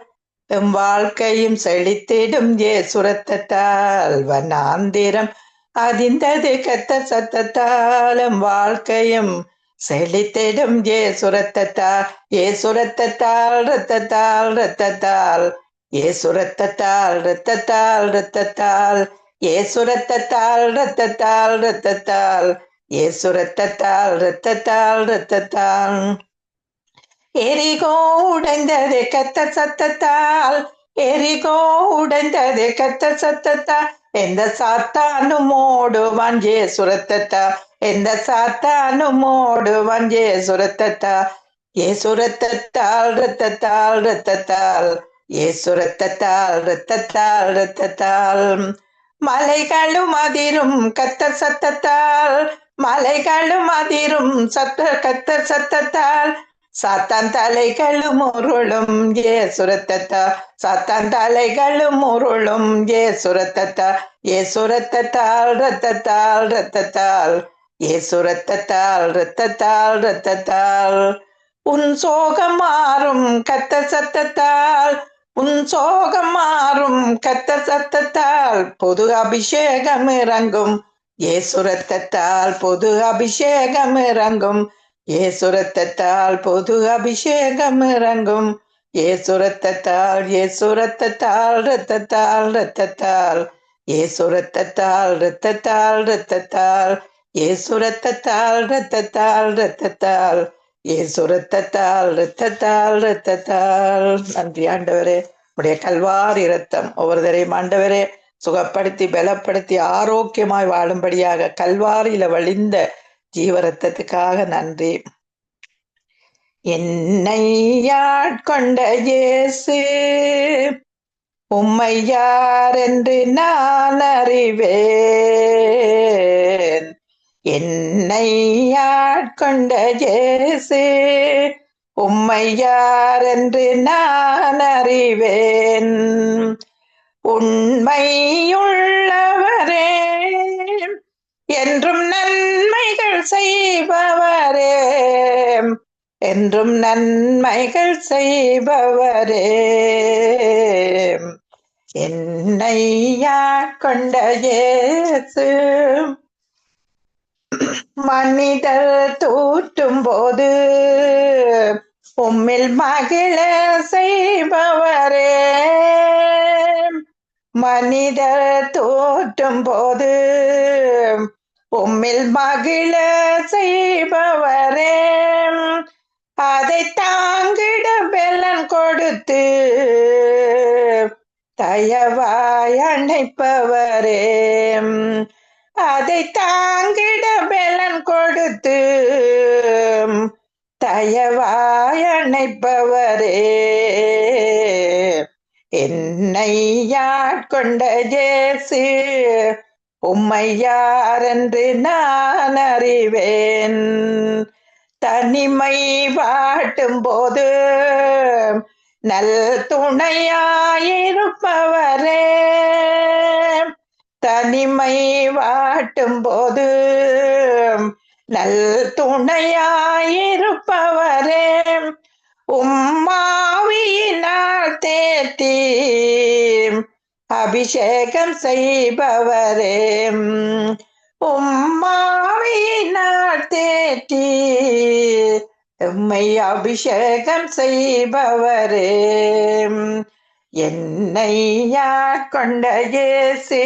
எம் வாழ்க்கையும் செழித்திடும் இயேசு ரத்தத்தால். வனாந்திரம் அதிர்ந்தது கர்த்தர் சத்தத்தால் எம் வாழ்க்கையும் செழித்திடும் இயேசு ரத்தத்தால். இயேசு ரத்தத்தால் ரத்தத்தால் ரத்தத்தால் இயேசு ரத்தத்தால் ரத்தத்தால் ரத்தத்தால் இயேசு ரத்தத்தால் ரத்தத்தால் ரத்தத்தால் இயேசு ரத்தத்தால் ரத்தத்தால் ரத்தத்தால் எரிகோ உடைந்தது கர்த்தர் சத்தத்தால். எரிகோ உடைந்தது கர்த்தர் சத்தத்தால். எந்த சாத்தானும் ஓடுவான் இயேசு ரத்தத்தால். எந்த சாத்தானும் ஓடுவான் இயேசு ரத்தத்தால். இயேசு ரத்தத்தால் ரத்தத்தால் ரத்தத்தால் இயேசு ரத்தத்தால் ரத்தத்தால் ரத்தத்தால் மலைகளும் அதிரும் கர்த்தர் சத்தத்தால். மலைகளும் அதிரும் கர்த்தர் சத்தத்தால். சாத்தான் தலைகளும் உருளும் இயேசு ரத்தத்தால். சாத்தான் தலைகளும் உருளும் இயேசு ரத்தத்தால். இயேசு ரத்தத்தால் ரத்தத்தால் ரத்தத்தால் இயேசு ரத்தத்தால் ரத்தத்தால் ரத்தத்தால் உன் சோகம் மாறும் கர்த்தர் சத்தத்தால். உன் சோகம் மாறும் கர்த்தர் சத்தத்தால். பொது அபிஷேகம் இறங்கும் இயேசு ரத்தத்தால். பொது அபிஷேகம் இறங்கும் இயேசு ரத்தத்தால் பொது அபிஷேகம் இறங்கும். இயேசு ரத்தத்தால், இயேசு ரத்தத்தால், ரத்தத்தால், ரத்தத்தால், இயேசு ரத்தத்தால், ரத்தத்தால், ரத்தத்தால், இயேசு ரத்தத்தால், ரத்தத்தால், ரத்தத்தால், இயேசு ரத்தத்தால், ரத்தத்தால், ரத்தத்தால். நன்றி ஆண்டவரே, உடைய கல்வாரி ரத்தம் ஒவ்வொருத்தரையும் ஆண்டவரே சுகப்படுத்தி பலப்படுத்தி ஆரோக்கியமாய் வாழும்படியாக கல்வாரியில வழிந்த ஜீவரத்தத்துக்காக நன்றி. என்னை ஆட்கொண்ட இயேசு உம்மை யார் என்று நான் அறிவேன். என்னை ஆட்கொண்ட இயேசு உம்மை யார் என்று நான் அறிவேன். உண்மையுள்ளவரே, என்றும் நன்மைகள் செய்பவரே, என்றும் நன்மைகள் செய்பவரே, என்னை ஆட்கொண்ட இயேசு மனிதர் தூற்றும் போது உம்மில் மகிழ செய்பவரே, மனிதர் தோற்றும் போது உம்மில் மகிழ செய்பவரே, அதை தாங்கிட பெலன் கொடுத்து தயவாய் அணைப்பவரே, அதை தாங்கிட பெலன் கொடுத்து தயவாய் அணைப்பவரே, என்னை ஆட்கொண்ட இயேசு உம்மை யார் என்று நான் அறிவேன். தனிமை வாட்டும் போது நல் துணையாயிருப்பவரே, தனிமை வாட்டும் போது நல் துணையாயிருப்பவரே, உம்மாவியினால் தேற்றி அபிஷேகம் செய்பவரே, உம்மாவியினால் தேற்றி உம்மை அபிஷேகம் செய்பவரே, என்னை ஆட்கொண்ட இயேசு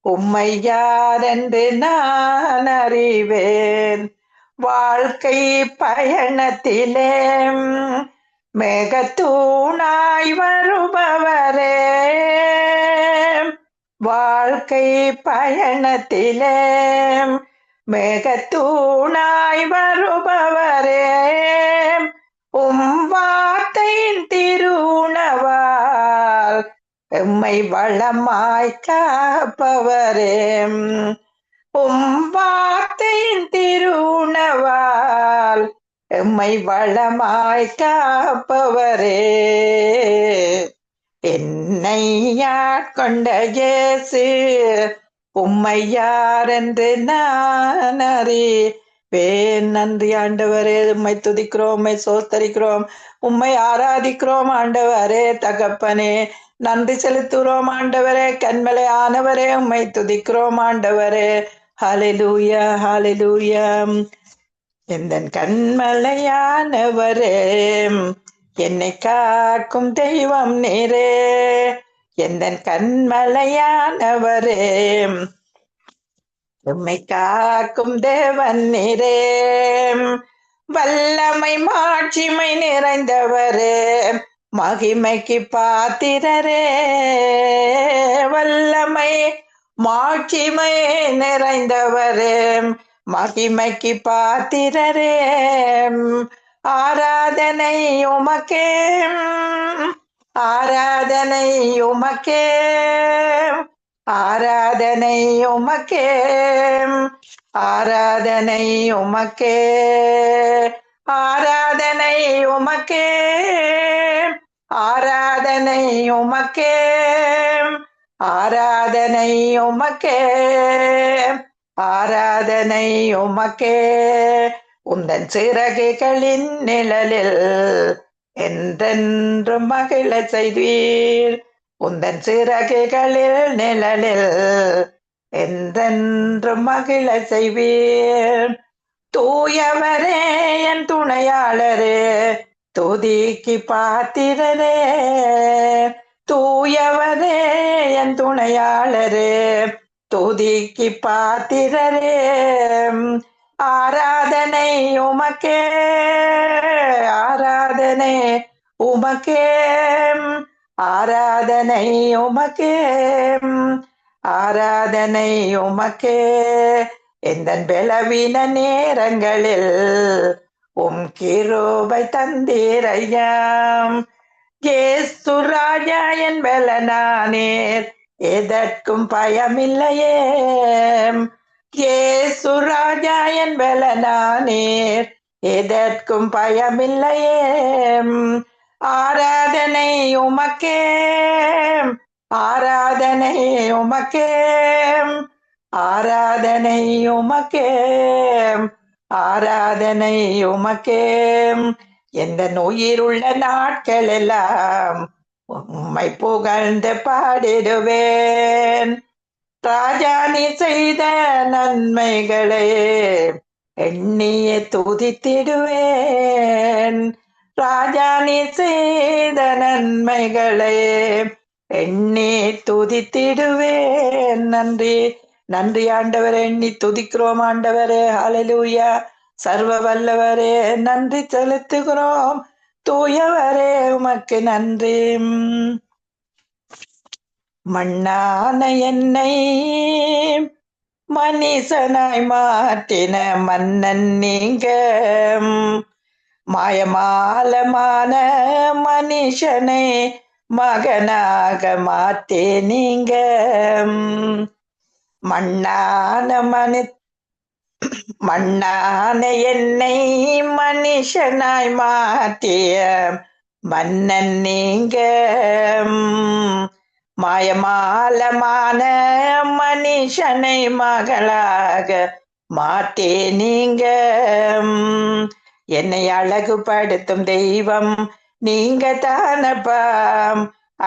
உம்மை யார் என்று நான் அறிவேன். வாழ்க்கை பயணத்திலே மேகத்தூணாய் வருபவரே, வாழ்க்கை பயணத்திலே மேகத்தூணாய் வருபவரே, உம் வார்த்தையின் திருவுணவால் எம்மை வளமாய் காப்பவரே, உம் வார்த்தையின் திருவுணவால் எம்மை வளமாய் காப்பவரே, என்னை ஆட்கொண்ட இயேசு உம்மை யார் என்று நான் அறிவேன். நன்றி ஆண்டவரே, உம்மை துதிக்கிறோம், உம்மை சோஸ்தரிக்கிறோம், உம்மை ஆராதிக்கிறோம் ஆண்டவரே. தகப்பனே நன்றி செலுத்துகிறோம் ஆண்டவரே. கண்மலை ஆனவரே உம்மை துதிக்கிறோம் ஆண்டவரே. ஹல்லேலூயா, ஹல்லேலூயா. எந்தன் கண்மலையானவரே, என்னை காக்கும் தெய்வம் நீரே. எந்தன் கண்மலையானவரே, உம்மை காக்கும் தேவன் நீரே. வல்லமை மாட்சிமை நிறைந்தவரே, மகிமைக்கு பாத்திரரே. வல்லமை மாட்சிமை நிறைந்தவரே, மகிமைக்கு பாத்திரரே. ஆராதனை உமக்கே, ஆராதனை உமக்கே, ஆராதனை உமக்கே, ஆராதனை உமக்கே, ஆராதனை உமக்கே, ஆராதனை உமக்கே, ஆராதனை உமக்கே, ஆராதனை உமக்கே. உந்தன் சிறகுகளின் நிழலில் என்றென்றும் மகிழ செய்வீர். உந்தன் சிறகுகளில் நிழலில் என்றென்றும் மகிழ செய்வீர். தூயவரே என் துணையாளரே, துதிக்கு பாத்திரரே. தூயவரே என் துணையாளரே, துதிக்கு பாத்திரரே. ஆராதனை உமக்கே, ஆராதனை உமக்கே, ஆராதனை உமக்கே, ஆராதனை உமக்கே. எந்தன் பலவீன நேரங்களில் கிருபை தந்தீரையாம். ஏசு ராஜா என் பலனானீர், எதற்கும் பயமில்லையே. ஏசு ராஜா என் பலனானீர், எதற்கும் பயமில்லையே. ஆராதனை உமக்கே, ஆராதனை உமக்கே, ஆராதனை உமக்கே, ஆராதனை உமக்கே. எந்த உயிருள்ள நாட்கள் எல்லாம் உம்மை புகழ்ந்து பாடிடுவேன். ராஜா நீ செய்த நன்மைகளே எண்ணியே துதித்திடுவேன். ராஜா நீ செய்த நன்மைகளே எண்ணி துதித்திடுவேன். நன்றி நன்றி ஆண்டவரே, எண்ணி துதிக்கிறோம் ஆண்டவரே. ஹல்லேலூயா. சர்வ வல்லவரே நன்றி செலுத்துகிறோம். தூயவரே உமக்கு நன்றி. மண்ணான என்னை மனிதனாய் மாற்றின மன்னன் நீங்க, மாயமாலமான மனுஷனை மகனாக மாற்றே நீங்க. மண்ணான என்னை மனுஷனாய் மாற்றிய மன்னன் நீங்க, மாயமாலமான மனுஷனை மகளாக மாற்றே நீங்க. என்னை அழகுபடுத்தும் தெய்வம் நீங்க தானப்பா,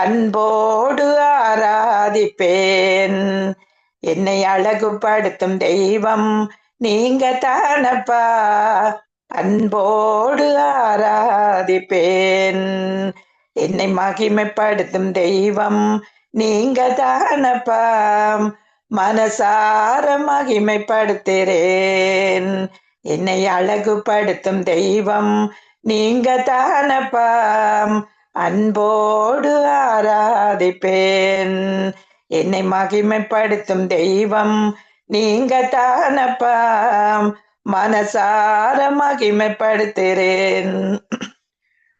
அன்போடு ஆராதிப்பேன். என்னை அழகுபடுத்தும் தெய்வம் நீங்க தானப்பா, அன்போடு ஆராதிப்பேன். என்னை மகிமைப்படுத்தும் தெய்வம் நீங்க தானப்பா, மனசார மகிமைப்படுத்துறேன். என்னை அழகுபடுத்தும் தெய்வம் நீங்க தானப்பா, அன்போடு ஆராதிப்பேன். என்னை மகிமைப்படுத்தும் தெய்வம் நீங்க தானப்பா, மனசார மகிமைப்படுத்துறேன்.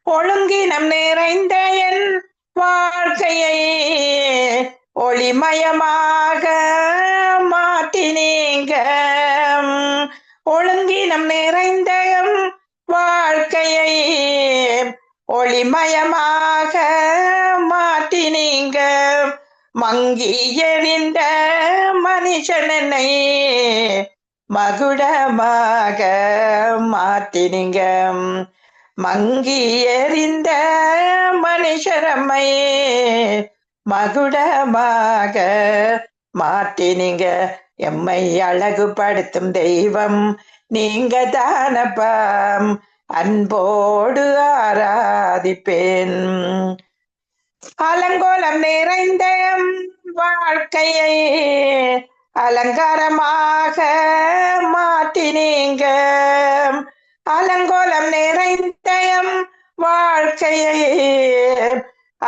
ஒழுங்கினம் நிறைந்த என் வாழ்க்கையை ஒளிமயமாக மாற்றினீங்க. ஒழுங்கினம் நிறைந்த என் வாழ்க்கையை ஒளிமயமாக மாற்றினீங்க. மங்கி எறிந்த மனுஷனை மகுடமாக மாற்றினீங்க. மங்கி எறிந்த மனுஷரம்மை மகுடமாக மாற்றினீங்க. எம்மை அழகுபடுத்தும் தெய்வம் நீங்க தானப்பா, அன்போடு ஆராதிப்பேன். அலங்கோலம் நிறைந்த வாழ்க்கையை அலங்காரமாக மாற்றினீங்க. அலங்கோலம் நிறைந்த வாழ்க்கையை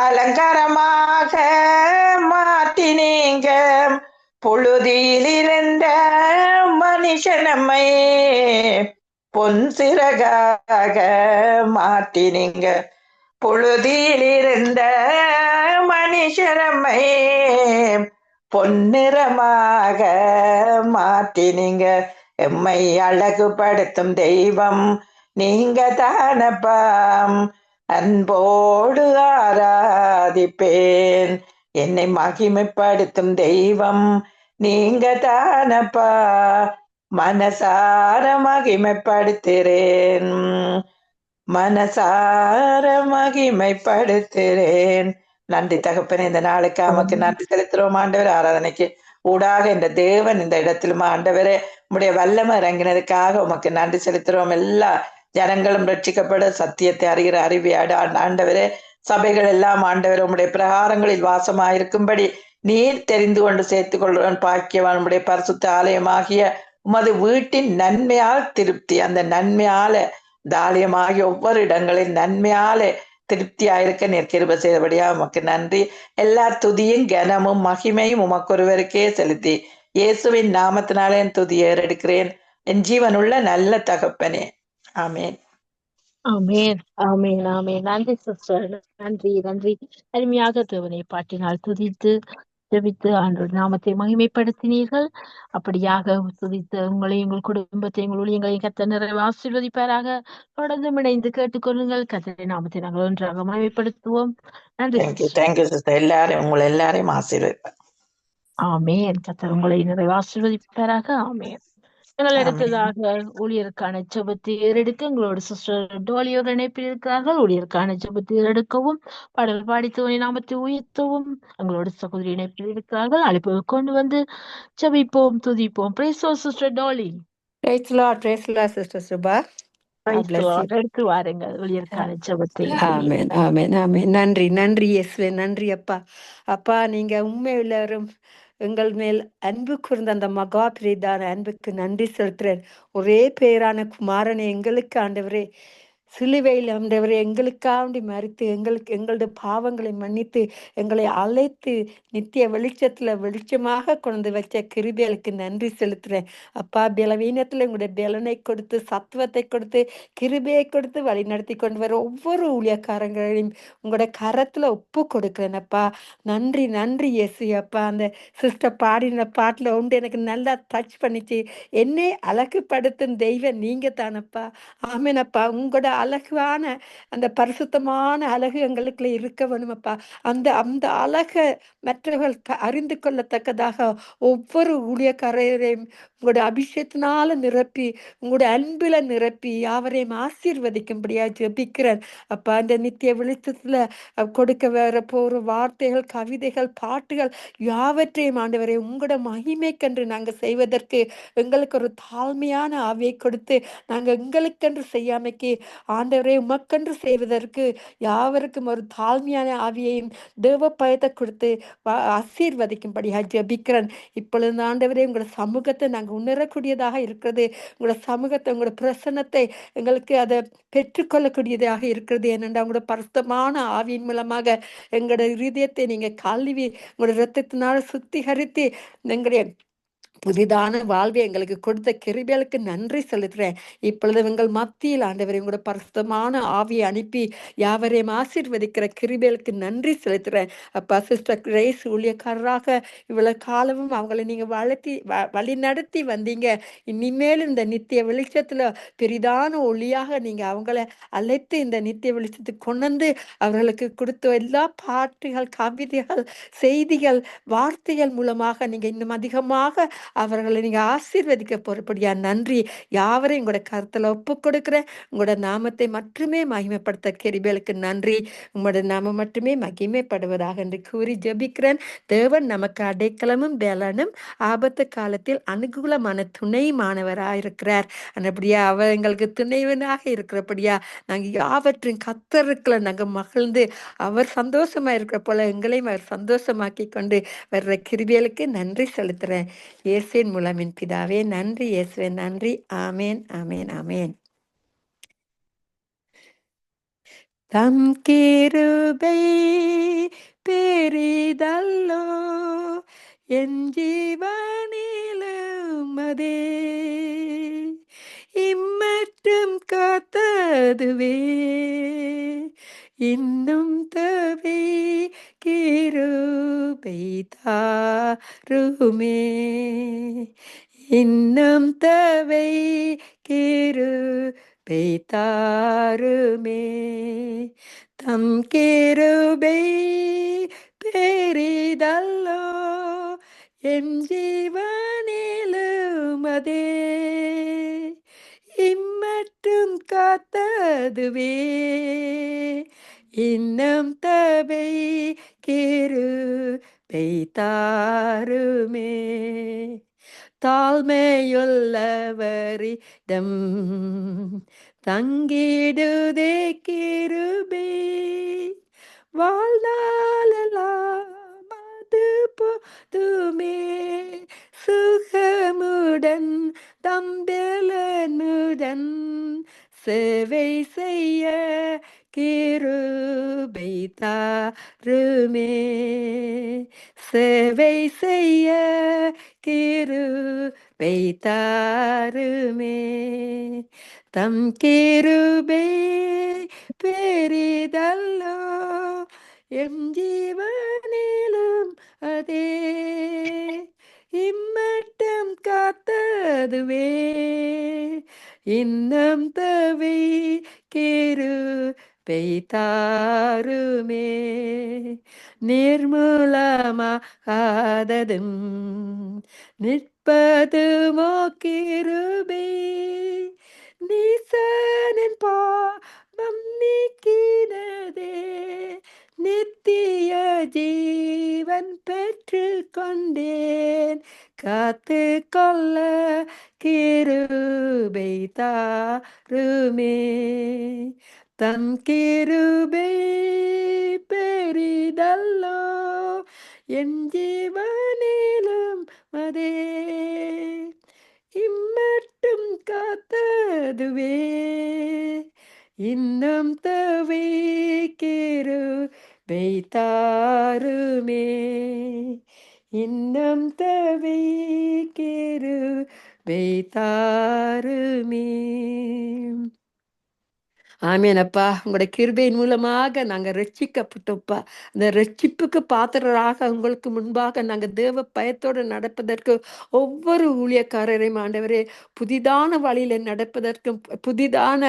அலங்காரமாக மாற்றினீங்க. பொழுதில் இருந்த மனுஷனம்மை பொன் சிறகாக மாற்றினீங்க. பொழுதில் இருந்த மனுஷனம்மை பொன்னிறமாக மாற்றினீங்க. எம்மை அழகுபடுத்தும் தெய்வம் நீங்க தானப்பா, அன்போடு ஆராதிப்பேன். என்னை மகிமைப்படுத்தும் தெய்வம் நீங்க தானப்பா, மனசார மகிமைப்படுத்துறேன். மனசார மகிமைப்படுத்துறேன். நன்றி தகப்பனே, இந்த நாளுக்கு நமக்கு நன்றி செலுத்துறோம் ஆண்டவர். ஆராதனைக்கு ஊடாக இந்த தேவன் இந்த இடத்திலும் ஆண்டவரே உம்முடைய வல்லமை இறங்கினதுக்காக உமக்கு நன்றி செலுத்துறோம். எல்லா ஜனங்களும் ரட்சிக்கப்பட சத்தியத்தை அறிகிற அறிவியாடு ஆண்டவரே சபைகள் எல்லாம் ஆண்டவரே உம்முடைய பிரகாரங்களில் வாசமாயிருக்கும்படி நீர் தெரிந்து கொண்டு சேர்த்துக் கொள்வன் பாக்கியவான். உம்முடைய பரிசுத்த ஆலயமாகிய உமது வீட்டின் நன்மையால் திருப்தி, அந்த நன்மையால தாலியமாகிய ஒவ்வொரு இடங்களில் நன்மையாலே திருப்தியாயிருக்க நீர் கிருபை செய்தபடியா உமக்கு நன்றி. எல்லா துதியும் கனமும் மகிமையும் உமக்கொருவருக்கே செலுத்தி இயேசுவின் நாமத்தினாலே என் துதியை ஏறெடுக்கிறேன் என் ஜீவனுள்ள நல்ல தகப்பனே. ஆமேன். ஆமேன், ஆமேன், ஆமேன். நன்றி சிஸ்டர், நன்றி, நன்றி. அருமையாக தேவனை பாட்டினால் துதித்து ஜெபித்து ஆண்டவர் நாமத்தை மகிமைப்படுத்தினீர்கள். அப்படியாக துதித்து உங்களையும் உங்கள் குடும்பத்தையும் உங்கள் ஊழியங்களையும் கர்த்தர் நிறைவு ஆசீர்வதிப்பாராக. தொடர்ந்து இணைந்து கேட்டுக்கொள்ளுங்கள். கர்த்தருடைய நாமத்தை நாங்கள் ஒன்றாக மகிமைப்படுத்துவோம். நன்றி சிஸ்டர். Thank you sister. எல்லாரும் உங்களை எல்லாரையும் ஆசீர்வதிப்பார். ஆமேன். கர்த்தர் உங்களை நிறைவு ஆசீர்வதிப்பாராக. ஆமேன். எங்கள் அடுத்ததாக ஊழியருக்கான ஜெபத்தை ஏறெடுக்க எங்களோட சிஸ்டர் டோலியோர் இணைப்பில் இருக்கிறார்கள். ஊழியருக்கான ஜெபத்தை ஏறெடுக்கவும் பாடல் பாடி துணை நாமத்தை உயர்த்தவும் எங்களோட சகோதரி இணைப்பில் இருக்கிறார்கள். அழைப்பு கொண்டு வந்து ஜெபிப்போம், துதிப்போம். Praise the Lord sister Dolly. Praise the Lord, Sister Subha. Praise the Lord. எடுத்து வாருங்கள் ஊழியருக்கான ஜெபத்தை. ஆமென், ஆமென், ஆமென். நன்றி, நன்றி இயேசுவே, நன்றி அப்பா. அப்பா, நீங்க உண்மையுள்ளவரும் எங்கள் மேல் அன்பு கூர்ந்த அந்த மகா பிரிதான அன்புக்கு நன்றி செலுத்துறேன். ஒரே பேரான குமாரனை எங்களுக்கு ஆண்டவரே சிலுவையில் ஆண்டவரே எங்களுக்காண்டி மறித்து எங்களுடைய பாவங்களை மன்னித்து எங்களை அழைத்து நித்திய வெளிச்சத்துல வெளிச்சமாக கொண்டு வச்ச கிருபைகளுக்கு நன்றி செலுத்துறேன் அப்பா. பலவீனத்துல உங்களுடைய பலனை கொடுத்து சத்துவத்தை கொடுத்து கிருபையை கொடுத்து வழி நடத்தி கொண்டு வர ஒவ்வொரு ஊழியக்காரங்களையும் உங்களோட கரத்துல ஒப்பு கொடுக்குறேன் அப்பா. நன்றி, நன்றி இயேசு அப்பா. அந்த சிஸ்டர் பாடின பாட்டுல உண்டு எனக்கு நல்லா டச் பண்ணிச்சு. என்னை அழகுபடுத்தும் தெய்வம் நீங்க தானப்பா. ஆமேனப்பா. உங்களோட அழகான அந்த பரிசுத்தமான அழகு எங்களுக்குள்ள இருக்க வேணுமப்பா. அந்த அந்த அழகை மற்றவர்கள் அறிந்து கொள்ளத்தக்கதாக ஒவ்வொரு ஊழியக்காரரையும் உங்களோட அபிஷேகத்தினால நிரப்பி உங்களோட அன்பில நிரப்பி யாவரையும் ஆசீர்வதிக்கும்படியா ஜெபிக்கிறேன் அப்பா. அந்த நித்திய வெளிச்சத்துல கொடுக்க வர போற வார்த்தைகள், கவிதைகள், பாட்டுகள் யாவற்றையும் ஆண்டவரை உங்களோட மகிமைக்கென்று நாங்கள் செய்வதற்கு எங்களுக்கு ஒரு தாழ்மையான ஆவியை கொடுத்து நாங்கள் எங்களுக்கென்று செய்யாமைக்கு ஆண்டவரே உமக்கென்று செய்வதற்கு யாவருக்கும் ஒரு தாழ்மையான ஆவியையும் தேவ பயத்தை கொடுத்து ஆசீர்வதிக்கும்படியா ஜெபிக்கிறேன். இப்பொழுது ஆண்டவரே உங்களோட சமூகத்தை நாங்கள் உணரக்கூடியதாக இருக்கிறது. உங்களோட சமூகத்தை, உங்களோட பிரசன்னத்தை எங்களுக்கு அதை பெற்றுக்கொள்ளக்கூடியதாக இருக்கிறது. ஏனென்றால் உங்களோட பரிசுத்தமான ஆவியின் மூலமாக எங்களோட இருதயத்தை நீங்க கழுவி உங்களோட இரத்தத்தினால சுத்திகரித்து எங்களுடைய புதிதான வாழ்வை எங்களுக்கு கொடுத்த கிருபைகளுக்கு நன்றி செலுத்துறேன். இப்பொழுது எங்கள் மத்தியில் ஆண்டவரை உங்களோட பரிசுத்தமான ஆவியை அனுப்பி யாவரையும் ஆசீர்வதிக்கிற கிருபைகளுக்கு நன்றி செலுத்துறேன் அப்பா. சிஸ்டர் கிரேஸ் ஊழியக்காரராக இவ்வளவு காலமும் அவங்களை நீங்க வழி நடத்தி வந்தீங்க. இனிமேல் இந்த நித்திய வெளிச்சத்துல பெரிதான ஒளியாக நீங்க அவங்கள அழைத்து இந்த நித்திய வெளிச்சத்துக்கு கொண்டு வந்து அவர்களுக்கு கொடுத்த எல்லா பாட்டுகள், கவிதைகள், செய்திகள், வார்த்தைகள் மூலமாக நீங்க இன்னும் அதிகமாக அவர்களை நீங்க ஆசீர்வதிக்க போறபடியா நன்றி. யாவரையும் உங்களோட கருத்துல ஒப்பு கொடுக்கிறேன். உங்களோட நாமத்தை மட்டுமே மகிமைப்படுத்த கிருபைகளுக்கு நன்றி. உங்களோட நாமம் மட்டுமே மகிமைப்படுவதாக என்று கூறி ஜெபிக்கிறேன். தேவன் நமக்கு அடைக்கலமும் பலனும் ஆபத்து காலத்தில் அனுகூலமான துணைமானவராயிருக்கிறார். அப்படியா அவர் எங்களுக்கு துணைவனாக இருக்கிறபடியா நாங்க யாவற்றையும் கத்தருக்குள்ள நாங்க மகிழ்ந்து அவர் சந்தோஷமா இருக்கிற போல எங்களையும் அவர் சந்தோஷமாக்கி கொண்டு வர்ற கிருபைகளுக்கு நன்றி செலுத்துறேன். இயேசுவின் மூலம் என் பிதாவே நன்றி. இயேசுவே நன்றி. ஆமேன், ஆமேன், ஆமேன். தம் கிருபை பெரிதல்லோ என் ஜீவனிலும் அதே இம்மற்றும் காத்ததுவே இன்னும் தவை கிருபை தாருமே இன்னும் தவை கிருபை தாருமே தம் கிருபை பெரிதல்லோ என் ஜீவனிலும் அதே இம்மற்றும் காத்ததுவே இன்னும் தவை கிருபை பெய்தாருமே. தாழ்மையுள்ளவரிடம் தங்கிடுதே கிருபை, வாழ்நாளெல்லாம் அது போதுமே. சுகமுடன் தம்பலனுடன் சேவை செய்ய கிருபை தாருமே. சேவை செய்ய கிருபை தாருமே. தம் கிருபை பெரிதல்லோ, எம் ஜீவனிலும் அதே இம்மட்டம் காத்ததுவே. இன்னம் தவி கிருபை தாருமே. நிர்மூலமாகாததும் நிற்பதுமோ கிருபை, நீசனின் பாவம் நீக்கினதே. நித்திய ஜீவன் பெற்று கொண்டேன், காத்து கொள்ள கிருபை தாருமே. தம் கிருபை பெரிதல்லோ, என் ஜீவனிலும் அதே இம்மட்டும் காத்ததுவே. இன்னும் தவி கிருபை தாருமே. இன்னும் தவி கிருபை தாருமே. ஆமேனப்பா, உங்களுடைய கிருபையின் மூலமாக நாங்கள் ரட்சிக்கப்பட்டோம்ப்பா. அந்த ரட்சிப்புக்கு பாத்திரராக உங்களுக்கு முன்பாக நாங்கள் தேவ பயத்தோடு நடப்பதற்கு ஒவ்வொரு ஊழியக்காரரையும் ஆண்டவரே புதிதான வழியில நடப்பதற்கும் புதிதான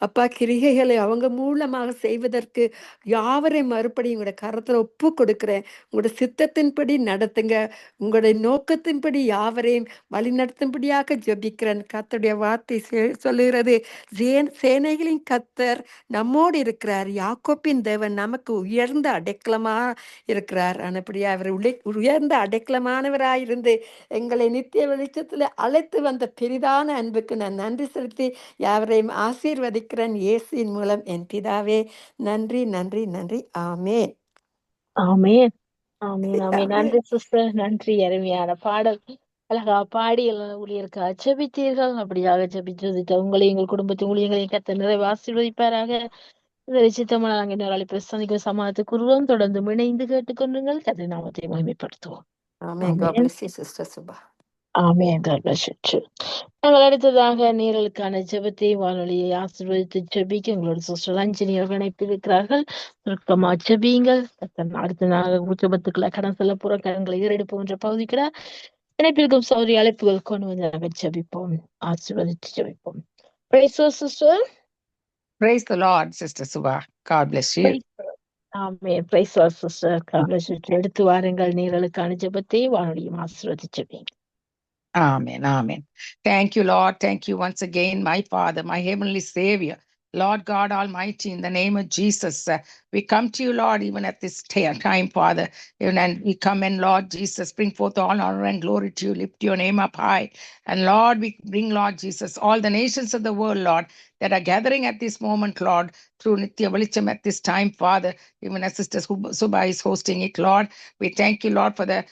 அப்பா கிரிகைகளை அவங்க மூலமாக செய்வதற்கு யாவரையும் மறுபடியும் உங்களுடைய கரத்தில் ஒப்பு கொடுக்குறேன். உங்களுடைய சித்தத்தின்படி நடத்துங்க. உங்களுடைய நோக்கத்தின்படி யாவரையும் வழி நடத்தும்படியாக ஜெபிக்கிறேன். கர்த்தருடைய வார்த்தை சொல்லுகிறது, சேனைகளின் கர்த்தர் நம்மோடு இருக்கிறார், யாக்கோப்பின் தேவன் நமக்கு உயர்ந்த அடைக்கலமா இருக்கிறார். அப்படியா அவர் உயர்ந்த அடைக்கலமானவராயிருந்து எங்களை நித்திய வெளிச்சத்தில் அழைத்து வந்த பெரிதான அன்புக்கு நான் நன்றி செலுத்தி யாவரையும் ஆசீர்வதிக்கிறேன் இயேசுவின் மூலம் என் பிதாவே. நன்றி நன்றி நன்றி. ஆமென். ஆமென். ஆமென். ஆமென். நன்றி சிஸ்டர். நன்றி. அருமையான பாடல். அழகா பாடி ஊழியருக்கு ஜெபித்தீர்கள். அப்படியாக ஜெபிச்சது உங்களை எங்கள் குடும்பத்தின் ஊழியர்களையும் கர்த்தர் நிறைவு ஆசீர்வதிப்பாராக. இந்த விஷயத்தமான நாங்கள் இன்னொரு அழைப்பு சந்திக்க சமாளத்துக்கு உருவம் தொடர்ந்து இணைந்து கேட்டுக்கொண்டுங்கள். கர்த்தர் நாமத்தை மகிமைப்படுத்துவோம். ஆமென். God amen. bless you, Sister Subha. Amen. God bless you too. நாங்கள் அடுத்ததாக நேரலுக்கான ஜெபத்தை வானொலியை ஆசீர்வதித்து ஜெபிக்க எங்களோட சிஸ்டர் ரஞ்சினி அவர்கள் இணைப்பிருக்கிறார்கள். சுருக்கமா ஜெபியுங்கள். அடுத்த நாள் ஜெபத்துக்குள்ள கடன் செல்ல போற கடன்களை ஈரெடுப்போம் என்ற பகுதிக்கிற இணைப்பிற்கும் சௌரி அழைப்புகள் கொண்டு வந்து நாங்கள் ஜெபிப்போம், ஆசீர்வதித்து ஜெபிப்போம். Praise the sister. Praise the Lord, Sister Subha. God bless you. Amen. Praise the sister. God bless you. எடுத்து வாருங்கள் நேரலுக்கான ஜெபத்தை வானொலியும் ஆசீர்வதித்து ஜெபியுங்கள். Amen. Amen. Thank you, Lord. Thank you once again, my Father, my Heavenly Savior. Lord God Almighty, in the name of Jesus, we come to you, Lord, even at this time, Father, and we come in, Lord Jesus, bring forth all honor and glory to you, lift your name up high. And Lord, we bring, Lord Jesus, all the nations of the world, Lord, that are gathering at this moment, Lord, through Nitya Velicham at this time, Father, even as Sister Subha is hosting it, Lord. We thank you, Lord, for the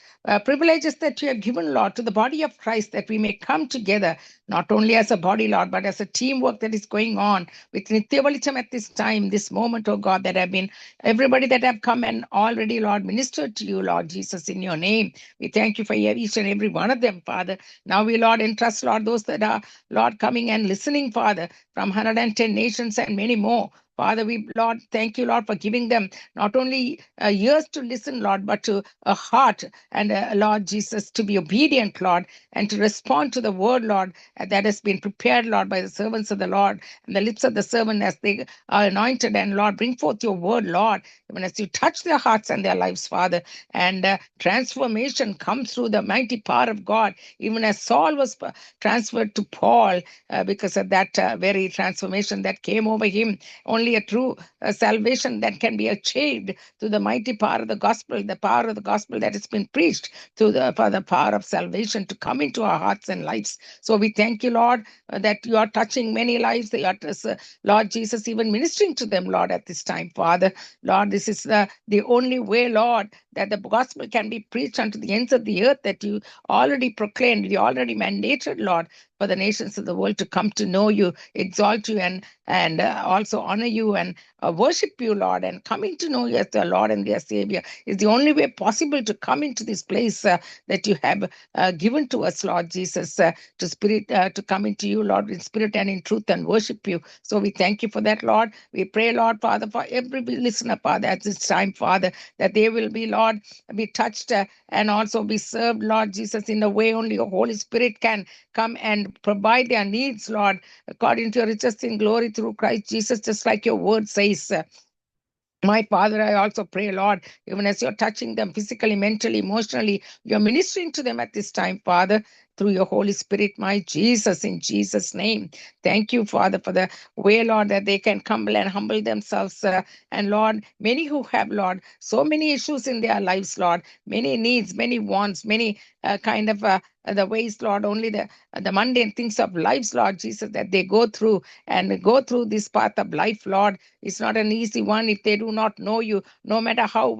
privileges that you have given, Lord, to the body of Christ, that we may come together, not only as a body, Lord, but as a teamwork that is going on with Nitya Velicham at this time, this moment, oh God, that have been everybody that have come and already, Lord, ministered to you, Lord Jesus, in your name. We thank you for each and every one of them, Father. Now we, Lord, entrust, Lord, those that are, Lord, coming and listening, Father, from 110 nations and many more. Father, we, Lord, thank you, Lord, for giving them not only ears to listen, Lord, but to a heart and, Lord Jesus, to be obedient, Lord, and to respond to the word, Lord, that has been prepared, Lord, by the servants of the Lord and the lips of the servant as they are anointed. And, Lord, bring forth your word, Lord, even as you touch their hearts and their lives, Father, and transformation comes through the mighty power of God, even as Saul was transferred to Paul because of that very transformation that came over him. Only only a true salvation that can be achieved through the mighty power of the gospel that has been preached for the power of salvation to come into our hearts and lives. So we thank you, Lord, that you are touching many lives. You are, Lord Jesus, even ministering to them, Lord, at this time, Father. Lord, this is the only way, Lord, that the gospel can be preached unto the ends of the earth, that you already proclaimed, you already mandated, Lord, for the nations of the world to come to know you, exalt you, and also honor you and worship you, Lord, and coming to know you as their Lord and their Savior is the only way possible to come into this place that you have given to us, Lord Jesus, to come into you, Lord, in spirit and in truth, and worship you. So we thank you for that, Lord. We pray, Lord, Father, for every listener, Father, at this time, Father, that they will be, Lord, be touched and also be served, Lord Jesus, in the way only your Holy Spirit can come and provide their needs, Lord, according to your riches in glory through Christ Jesus, just like your word says. My Father, I also pray, Lord, even as you're touching them physically, mentally, emotionally, you're ministering to them at this time, Father, through your Holy Spirit, my Jesus, in Jesus' name. Thank you, Father, for the way, Lord, that they can come and humble themselves. And Lord, many who have, Lord, so many issues in their lives, Lord, many needs, many wants, many kind of the ways, Lord, only the mundane things of lives, Lord Jesus, that they go through and go through this path of life, Lord. It's not an easy one if they do not know you, no matter how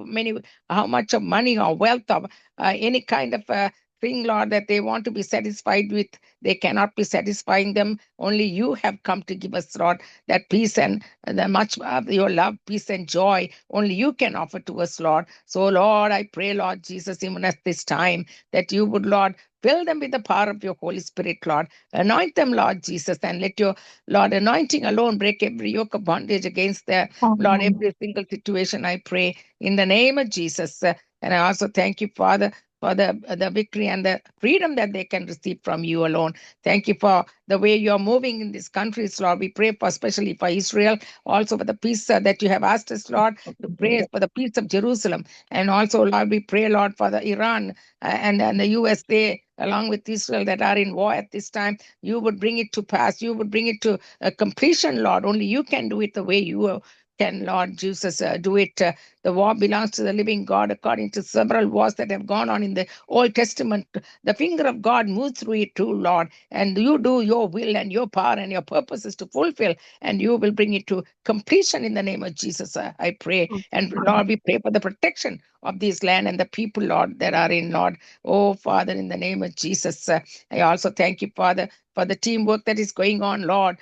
much of money or wealth or any kind of thing, Lord, that they want to be satisfied with. They cannot be satisfying them. Only you have come to give us, Lord, that peace and the much of your love, peace and joy. Only you can offer to us, Lord. So, Lord, I pray, Lord Jesus, even at this time, that you would, Lord, fill them with the power of your Holy Spirit, Lord. Anoint them, Lord Jesus, and let your, Lord, anointing alone break every yoke of bondage against their, Lord, every single situation, I pray, in the name of Jesus. And I also thank you, Father, for the victory and the freedom that they can receive from you alone. Thank you for the way you are moving in these countries, Lord. We pray for, especially for Israel, also for the peace that you have asked us, Lord, to pray for the peace of Jerusalem. And also, Lord, we pray, Lord, for the Iran and the USA, along with Israel, that are in war at this time. You would bring it to pass. You would bring it to completion, Lord. Only you can do it the way you can, Lord Jesus, do it. The war belongs to the living God, according to several wars that have gone on in the Old Testament. The finger of God moves through it too, Lord. And you do your will and your power and your purposes to fulfill, and you will bring it to completion in the name of Jesus, I pray. And Lord, we pray for the protection of this land and the people, Lord, that are in, Lord. Oh, Father, in the name of Jesus, I also thank you, Father, for the teamwork that is going on, Lord,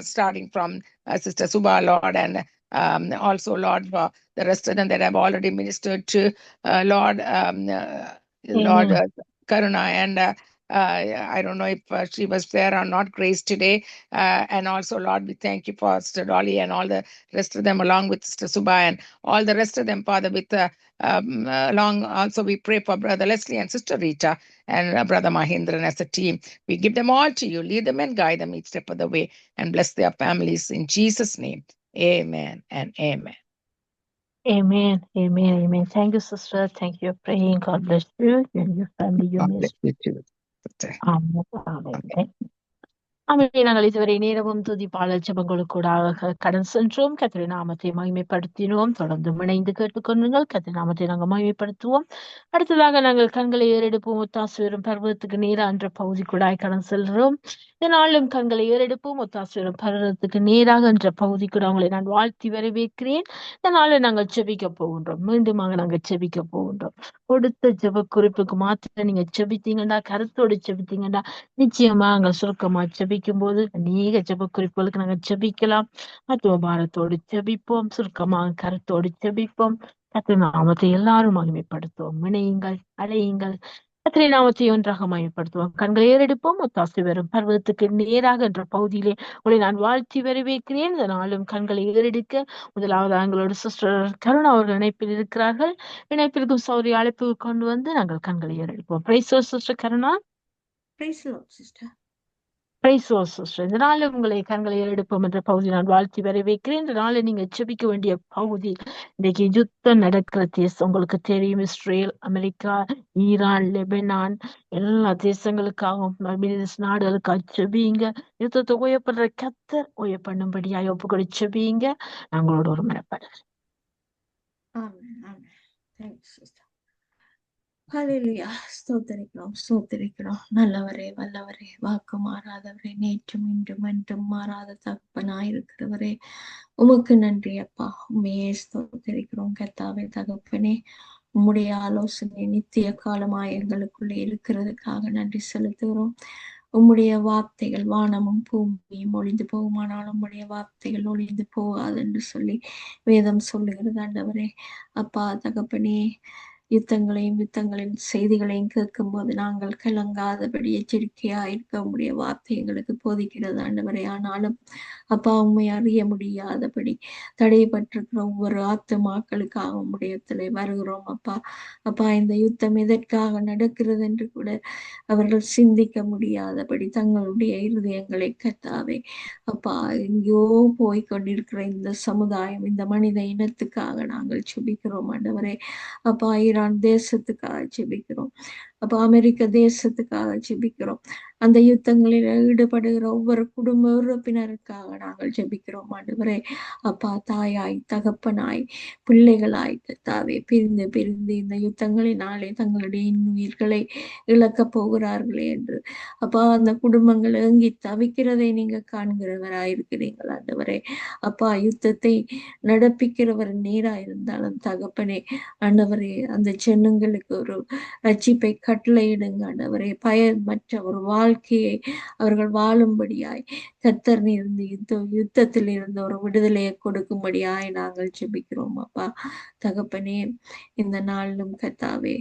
starting from Sister Subha, Lord, and also, Lord, for the rest of them that have already ministered to, Lord, Lord Karuna, and I don't know if she was there or not, Grace, today. And also, Lord, we thank you for Sister Dolly and all the rest of them, along with Sister Subha and all the rest of them, Father, with along also we pray for Brother Leslie and Sister Rita and Brother Mahindran as a team. We give them all to you. Lead them and guide them each step of the way, and bless their families in Jesus' name. Amen and amen. Amen. Amen. Amen. Thank you, sister. Thank you for praying. God bless you and your family, your God bless ministry. you too, sister. Amen. Amen. Okay. நாங்கள் இதுவரை நேரமும் துதிப்பாளர் ஜெபங்களுக்கூடாக கடன் சென்றோம். கர்த்தருடைய நாமத்தை மகிமைப்படுத்தினோம். தொடர்ந்து இணைந்து கேட்டுக்கொள்ளுங்கள். கர்த்தருடைய நாமத்தை நாங்கள் மகிமைப்படுத்துவோம். அடுத்ததாக நாங்கள் கண்களை ஏறெடுப்போம். ஒத்தாசு வரும் பர்வதத்துக்கு நேரா என்ற பகுதிக்கூடாய் கடன் செல்கிறோம். இதனாலும் கண்களை ஏறெடுப்போம். ஒத்தாசு வரும் பர்வதத்துக்கு நேராக என்ற பகுதிக்கூட உங்களை நான் வாழ்த்தி வரவேற்கிறேன். இதனால நாங்கள் செபிக்க போகின்றோம். மீண்டுமாக நாங்கள் செபிக்க போகின்றோம். கொடுத்த ஜெப குறிப்புக்கு மாத்திரம் நீங்க செபித்தீங்கன்னா, கருத்தோடு செபித்தீங்கன்னா, நிச்சயமா அங்க சுருக்கமா ஜெபிக்கும் போது அநேக ஜெப குறிப்புகளுக்கு நாங்க ஜெபிக்கலாம். ஆத்தும பாரத்தோடு ஜெபிப்போம், சுருக்கமாக கருத்தோடு ஜெபிப்போம். கர்த்தருடைய நாமத்தை எல்லாரும் மகிமைப்படுத்துவோம். இணையுங்கள், அழையுங்கள், கர்த்தருடைய நாமத்தை ஒன்றாக மகிமைப்படுத்துவோம். கண்களை ஏறெடுப்போம். ஒத்தாசை வரும் பர்வதத்துக்கு நேராக என்ற பகுதியிலே உங்களை நான் வாழ்த்தி வரவேற்கிறேன். இதனாலும் கண்களை ஏறெடுக்க முதலாவது எங்களோட சிஸ்டர் கருணா அவர்கள் இணைப்பில் இருக்கிறார்கள். இணைப்பிற்கும் சௌரிய அழைப்பு கொண்டு வந்து நாங்கள் கண்களை ஏறெடுப்போம். Praise sister Karuna. Praise the Lord, sister. Praise the Lord, sister. இந்த நாள் உங்களை கண்களை எடுப்போம் என்ற பகுதி நான் வாழ்த்தி வரவேற்கிறேன். இந்த நாளை நீங்க ஜெபிக்க வேண்டிய பகுதி, இன்னைக்கு யுத்தம் நடக்கிற தேசம் உங்களுக்கு தெரியும். இஸ்ரேல், அமெரிக்கா, ஈரான், லெபனான், எல்லா தேசங்களுக்காகவும் நாடுகளுக்காக ஜெபிங்க. யுத்தத்தை ஓயப்படுற கத்தர் ஓய பண்ணும்படியாக ஒப்புக்கொடு ஜெபிங்க. நாங்களோட ஒரு மனப்பாடு. ஆமென், ஆமென். Thanks, sister. ஹல்லேலூயா. ஸ்தோத்திரிக்கிறோம். நல்லவரே, வல்லவரே, வாக்கு மாறாதவரே, நேற்றும் இன்றும் என்றும் மாறாத தகப்பனாயிருக்கிறவரே, உமக்கு நன்றி அப்பா. உண்மையே ஸ்தோத்திரிக்கிறோம் கர்த்தாவே தகப்பனே. உம்முடைய ஆலோசனை நித்திய காலமாய் எங்களுக்குள்ளே இருக்கிறதுக்காக நன்றி செலுத்துகிறோம். உம்முடைய வார்த்தைகள் வானமும் பூமியும் ஒளிந்து போகுமானால் உம்முடைய வார்த்தைகள் ஒளிந்து போகாது என்று சொல்லி வேதம் சொல்லுகிறது ஆண்டவரே. அப்பா தகப்பனே, யுத்தங்களின் செய்திகளையும் கேட்கும் போது நாங்கள் கலங்காதபடி எச்சரிக்கையா இருக்க உம்முடைய வார்த்தை எங்களுக்கு போதிக்கிறது ஆண்டவரே. ஆனாலும் அப்பா உண்மை அறிய முடியாதபடி தடைப்பட்டிருக்கிற ஒவ்வொரு ஆத்துமாக்களுக்காக உம்முடையத்திலே வருகிறோம் அப்பா. அப்பா இந்த யுத்தம் எதற்காக நடக்கிறது என்று கூட அவர்கள் சிந்திக்க முடியாதபடி தங்களுடைய இருதயங்களை கர்த்தாவே அப்பா எங்கேயோ போய் கொண்டிருக்கிற இந்த சமுதாயம், இந்த மனித இனத்துக்காக நாங்கள் ஜெபிக்கிறோம் ஆண்டவரே. அப்பா ஈரான் தேசத்துக்காக ஜெபிக்கிறோம். அப்ப அமெரிக்க தேசத்துக்காக ஜெபிக்கிறோம். அந்த யுத்தங்களில் ஈடுபடுகிற ஒவ்வொரு குடும்ப உறுப்பினருக்காக நாங்கள் ஜெபிக்கிறோம் ஆண்டவரே. அப்பா தாயாய் தகப்பனாய் பிள்ளைகளாய் கர்த்தாவே பிரிந்து பிரிந்து இந்த யுத்தங்களினாலே தங்களுடைய இன்னுயிர்களை இழக்கப் போகிறார்களே என்று அப்பா அந்த குடும்பங்கள் ஏங்கி தவிக்கிறதை நீங்க காண்கிறவராயிருக்கிறீர்கள் ஆண்டவரே. அப்பா யுத்தத்தை நடப்பிக்கிறவர் நீராயிருந்தாலும் தகப்பனே ஆண்டவரே, அந்த ஜனங்களுக்கு ஒரு ரட்சிப்பை கட்டளையிடுங்க ஆண்டவரே. பயமற்ற ஒரு வாழ்க்கையை அவர்கள் வாழும்படியாய் கர்த்தர் இருந்து யுத்தத்தில் இருந்து ஒரு விடுதலையை கொடுக்கும்படியாய் நாங்கள் ஜெபிக்கிறோம் அப்பா தகப்பனே. இந்த நாளிலும் கர்த்தாவே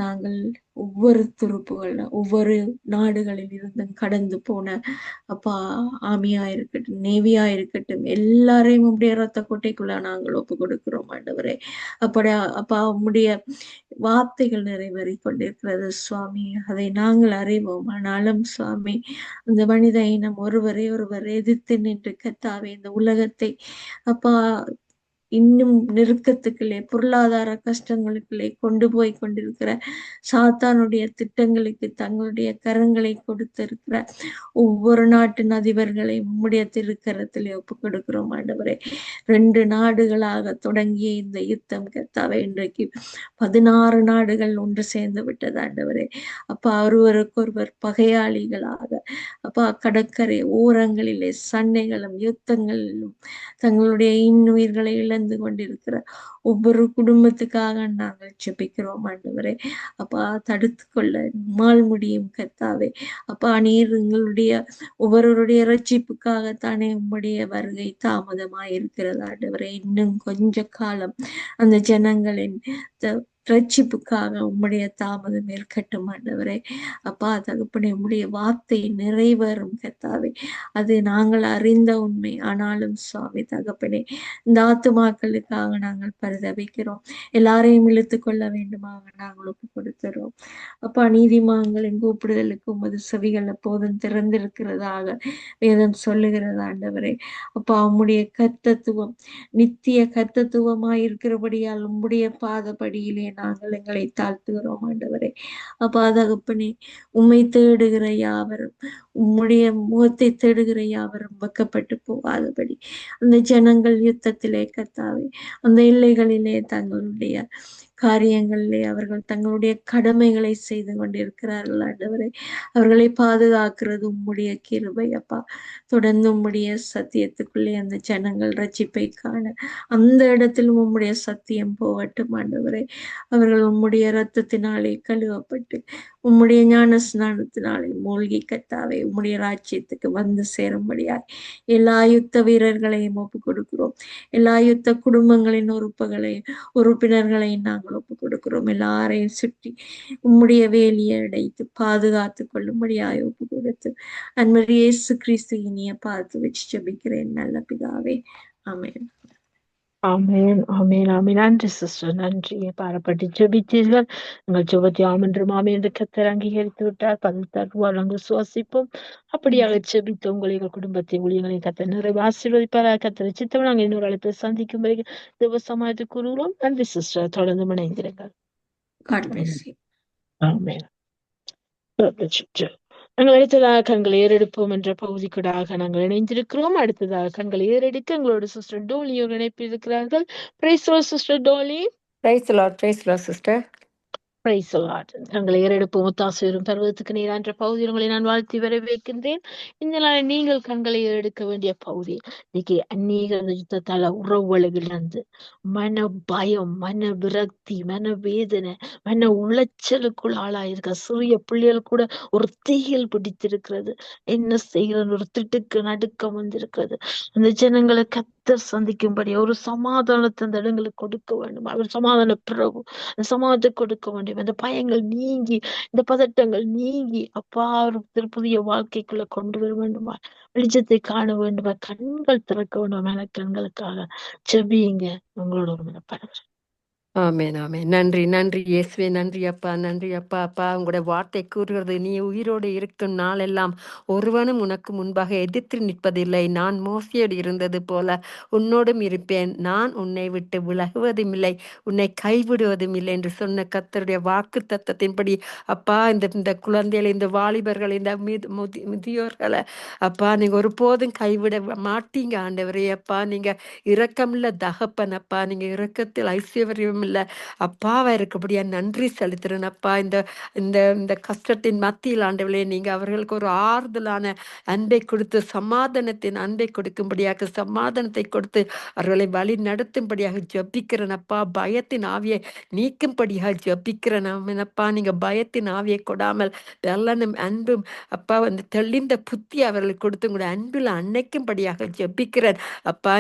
நாங்கள் ஒவ்வொரு துருப்புகள் ஒவ்வொரு நாடுகளில் இருந்தும் கடந்து போன அப்பா ஆர்மியா இருக்கட்டும், நேவியா இருக்கட்டும், எல்லாரையும் உம்முடைய ரத்த கோட்டைக்குள்ள நாங்கள் ஒப்பு கொடுக்கிறோம் ஆண்டவரே. அப்பா உம்முடைய வார்த்தைகள் நிறைவேறி கொண்டிருக்கிறது சுவாமி, அதை நாங்கள் அறிவோம். ஆனாலும் சுவாமி அந்த மனித இனம் ஒருவரை ஒருவர் எதிர்த்து நின்று கர்த்தாவே இந்த உலகத்தை அப்பா இன்னும் நெருக்கத்துக்குள்ளே பொருளாதார கஷ்டங்களுக்குள்ளே கொண்டு போய் கொண்டிருக்கிற சாத்தானுடைய திட்டங்களுக்கு தங்களுடைய கரங்களை கொடுத்திருக்கிற ஒவ்வொரு நாட்டின் அதிபர்களை உம்முடைய திருக்கரத்திலே ஒப்பு கொடுக்கிறோம் ஆண்டவரே. 2 நாடுகளாக தொடங்கிய இந்த யுத்தம் கர்த்தாவே இன்றைக்கு 16 நாடுகள் ஒன்று சேர்ந்து விட்டது ஆண்டவரே. அப்பா ஒருவருக்கொருவர் பகையாளிகளாக அப்பா கடற்கரை ஓரங்களிலே சண்டைகளும் யுத்தங்களிலும் தங்களுடைய இன்னுயிர்களை இழந்து கொண்டிருக்கிற ஒவ்வொரு குடும்பத்துக்காக நாங்கள் ஜெபிக்கிறோம் ஆண்டவரே. அப்பா தடுத்து கொள்ள நம்மால் முடியும் கர்த்தாவே. அப்பா நீர் எங்களுடைய ஒவ்வொருவருடைய ரட்சிப்புக்காகத்தானே உம்முடைய வருகை தாமதமாய் இருக்கிறது ஆண்டவரே. இன்னும் கொஞ்ச காலம் அந்த ஜனங்களின் ரட்சிப்புக்காக உம்முடைய தாமதம் இருக்கட்டும் ஆண்டவரே. அப்பா தகப்பனே உம்முடைய வார்த்தை நிறைவேறும் கர்த்தாவே. அது நாங்கள் அறிந்த உண்மை. ஆனாலும் சுவாமி தகப்பனே இந்த ஆத்துமாக்களுக்காக நாங்கள் பரிதபிக்கிறோம். எல்லாரையும் இழுத்து கொள்ள வேண்டுமாக நாங்கள் ஒப்பு கொடுத்துறோம் அப்பா. நீதிமான்களின் கூப்பிடுதலுக்கு உமது செவிகள் எப்போதும் திறந்திருக்கிறதாக வேதம் சொல்லுகிறது ஆண்டவரே. அப்பா உம்முடைய கர்த்தத்துவம் நித்திய கர்த்தத்துவமாய் இருக்கிறபடியால் உம்முடைய பாதப்படியிலே நாங்கள் எங்களை தாழ்த்துகிறோம் ஆண்டவரே. அப்பா தகப்பனே உம்மை தேடுகிற யாவரும் உம்முடைய முகத்தை தேடுகிற யாவரும் வெக்கப்பட்டு போகாதபடி அந்த ஜனங்கள் யுத்தத்திலே கர்த்தாவே அந்த எல்லைகளிலே தங்களுடைய காரியங்களிலே அவர்கள் தங்களுடைய கடமைகளை செய்து கொண்டிருக்கிறார்கள் ஆண்டவரே. அவர்களை பாதுகாக்கிறது உம்முடைய கிருபை அப்பா. தொடர்ந்து உம்முடைய சத்தியத்துக்குள்ளே அந்த ஜனங்கள் ரட்சிப்பை காண அந்த இடத்திலும் உம்முடைய சத்தியம் போகட்டும் ஆண்டவரே. அவர்கள் உம்முடைய இரத்தத்தினாலே கழுவப்பட்டு உம்முடைய ஞான ஸ்நானத்தினாலே மூழ்கி கர்த்தாவே உம்முடைய ராஜ்யத்துக்கு வந்து சேரும்படியாய் எல்லா யுத்த வீரர்களையும் ஒப்பு கொடுக்கிறோம். எல்லா யுத்த குடும்பங்களின் உறுப்பினர்களையும் நாங்கள் ஒப்பு கொடுக்கிறோம். எல்லாரையும் சுற்றி உம்முடைய வேலியை அடைத்து பாதுகாத்து கொள்ளும்படியாய் ஒப்பு கொடுத்து அன்பர் இயேசு கிறிஸ்து இனிய பார்த்து வச்சு ஜெபிக்கிறேன் நல்ல பிதாவே. ஆமென். ஆமென், ஆமென், ஆமென். நன்றி சிஸ்டர், நன்றி. பாரப்பட்டு ஜெபித்தீர்கள். உங்கள் ஜெபத்தை ஆம் என்றும் ஆமென் என்று கர்த்தர் அங்கீகரித்து விட்டார். பதில் தருவார், நாங்கள் சுவாசிப்போம். அப்படியாக ஜெபித்த உங்களை, எங்கள் குடும்பத்தை, ஊழியர்களை கர்த்தர் நிறைவு ஆசீர்வதிப்பாராக. கர்த்தர் சித்தம் நாங்கள் இன்னொரு அழைப்பை சந்திக்கும் வரைக்கும் தேவ சமாயத்தை கூறுகிறோம். நன்றி சிஸ்டர், தொடர்ந்து இணைந்திருங்கள். God bless you. ஆமென். நாங்கள் அடுத்ததாக கண்களை ஏறெடுப்போம் என்ற பகுதிக்கூடாக நாங்கள் இணைந்திருக்கிறோம். அடுத்ததாக கண்களை ஏறெடுக்க எங்களோட சிஸ்டர் டோலி ஒரு இணைப்பில் இருக்கிறார்கள். Praise sister Dolly. Praise lord sister. Praise lord. தங்களை ஏறெடுப்போம் ஒத்தாசையும் பருவத்துக்கு நேரான்ற பகுதியில் உங்களை நான் வாழ்த்தி வரவேற்கின்றேன். இந்த நாள் நீங்கள் கண்களை ஏறெடுக்க வேண்டிய பகுதி. இன்னைக்கு அநேக யுத்தத்தால உறவுகளை இழந்து மன பயம், மன விரக்தி, மன வேதனை, மன உளைச்சலுக்குள் ஆளாயிருக்க சிறிய பிள்ளைகள் கூட ஒரு தீயில் பிடித்திருக்கிறது. என்ன செய்கிறது, ஒரு திட்டுக்கு நடுக்கம் வந்திருக்கிறது. அந்த ஜனங்களை கத்தர் சந்திக்கும்படி ஒரு சமாதானத்தை அந்த இடங்களுக்கு கொடுக்க வேண்டும். அவர் சமாதான பிரபு, அந்த சமாதானத்தை கொடுக்க வேண்டும். அந்த பயங்கள் நீங்கி, இந்த பதட்டங்கள் நீங்கி, அப்பா ஒரு புதிய வாழ்க்கைக்குள்ள கொண்டு வர வேண்டுமா, வெளிச்சத்தை காண வேண்டுமா, கண்கள் திறக்க வேண்டுமா, கண்களுக்காக செபியுங்க. உங்களோட ஒரு மனப்படுறேன். ஆமென், ஆமென். நன்றி, நன்றி இயேசுவே. நன்றி அப்பா, நன்றி அப்பா. அப்பா, உங்களுடைய வார்த்தை கூறுகிறது, நீ உயிரோடு இருக்கும் நாளெல்லாம் ஒருவனும் உனக்கு முன்பாக எதிர்த்து நிற்பதில்லை. நான் மோசையோடு இருந்தது போல உன்னோடும் இருப்பேன். நான் உன்னை விட்டு விலகுவதும் இல்லை, உன்னை கைவிடுவதும் இல்லை என்று சொன்ன கர்த்தருடைய வாக்கு தத்தத்தின்படி அப்பா, இந்த குழந்தைகளை, இந்த வாலிபர்களை, இந்த முதியோர்களை அப்பா, நீங்க ஒருபோதும் கைவிட மாட்டீங்க ஆண்டவரே. அப்பா, நீங்க இரக்கமுள்ள தகப்பன் அப்பா, நீங்க இரக்கத்தில் ஐஸ்வர்யம் இல்ல அப்பாவா இருக்கபடியா நன்றி செலுத்துறேன் அப்பா. இந்த இந்த இந்த கஷ்டத்தின் மத்தியில் ஆண்டவளே, நீங்க அவர்களுக்கு ஒரு ஆறுதலான அன்பை கொடுத்து, சமாதானத்தின் அன்பை கொடுக்கும்படியாக, சமாதானத்தை கொடுத்து அவர்களை வழி நடத்தும்படியாக ஜபிக்கிறேன் அப்பா. பயத்தின் ஆவியை நீக்கும்படியாக ஜபிக்கிறேன் அப்பா. நீங்க பயத்தின் ஆவியை கொடாமல் வெள்ளனும் அன்பும் அப்பா வந்து தெளிந்த புத்தி அவர்களுக்கு கொடுத்து உங்களுடைய அன்பில் அன்னைக்கும்படியாக ஜபிக்கிறேன் அப்பா.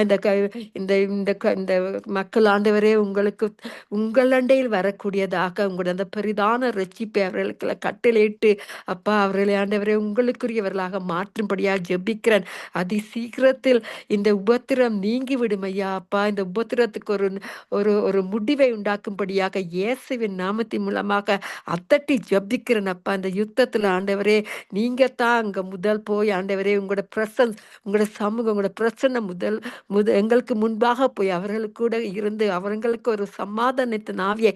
இந்த மக்கள் ஆண்டவரே, உங்களுக்கு உங்கள் அண்டையில் வரக்கூடியதாக உங்களுடைய அந்த பெரிதான ரட்சிப்பை அவர்களுக்கு கட்டளையிட்டு அப்பா, அவர்களை ஆண்டவரே உங்களுக்குரியவர்களாக மாற்றும்படியாக ஜெபிக்கிறேன். அதி சீக்கிரத்தில் இந்த உபத்திரம் நீங்கி விடும் ஐயா. அப்பா, இந்த உபத்திரத்துக்கு ஒரு ஒரு ஒரு முடிவை உண்டாக்கும்படியாக இயேசுவின் நாமத்தின் மூலமாக அத்தட்டி ஜெபிக்கிறேன் அப்பா. இந்த யுத்தத்துல ஆண்டவரே, நீங்க தான் அங்க முதல் போய் ஆண்டவரே, உங்களோட பிரசன்ஸ், உங்களோட சமூகம், உங்களோட பிரசன்ன எங்களுக்கு முன்பாக போய் அவர்களுக்கு கூட இருந்து அவர்களுக்கு ஒரு சமாதானத்தின் ஆவியை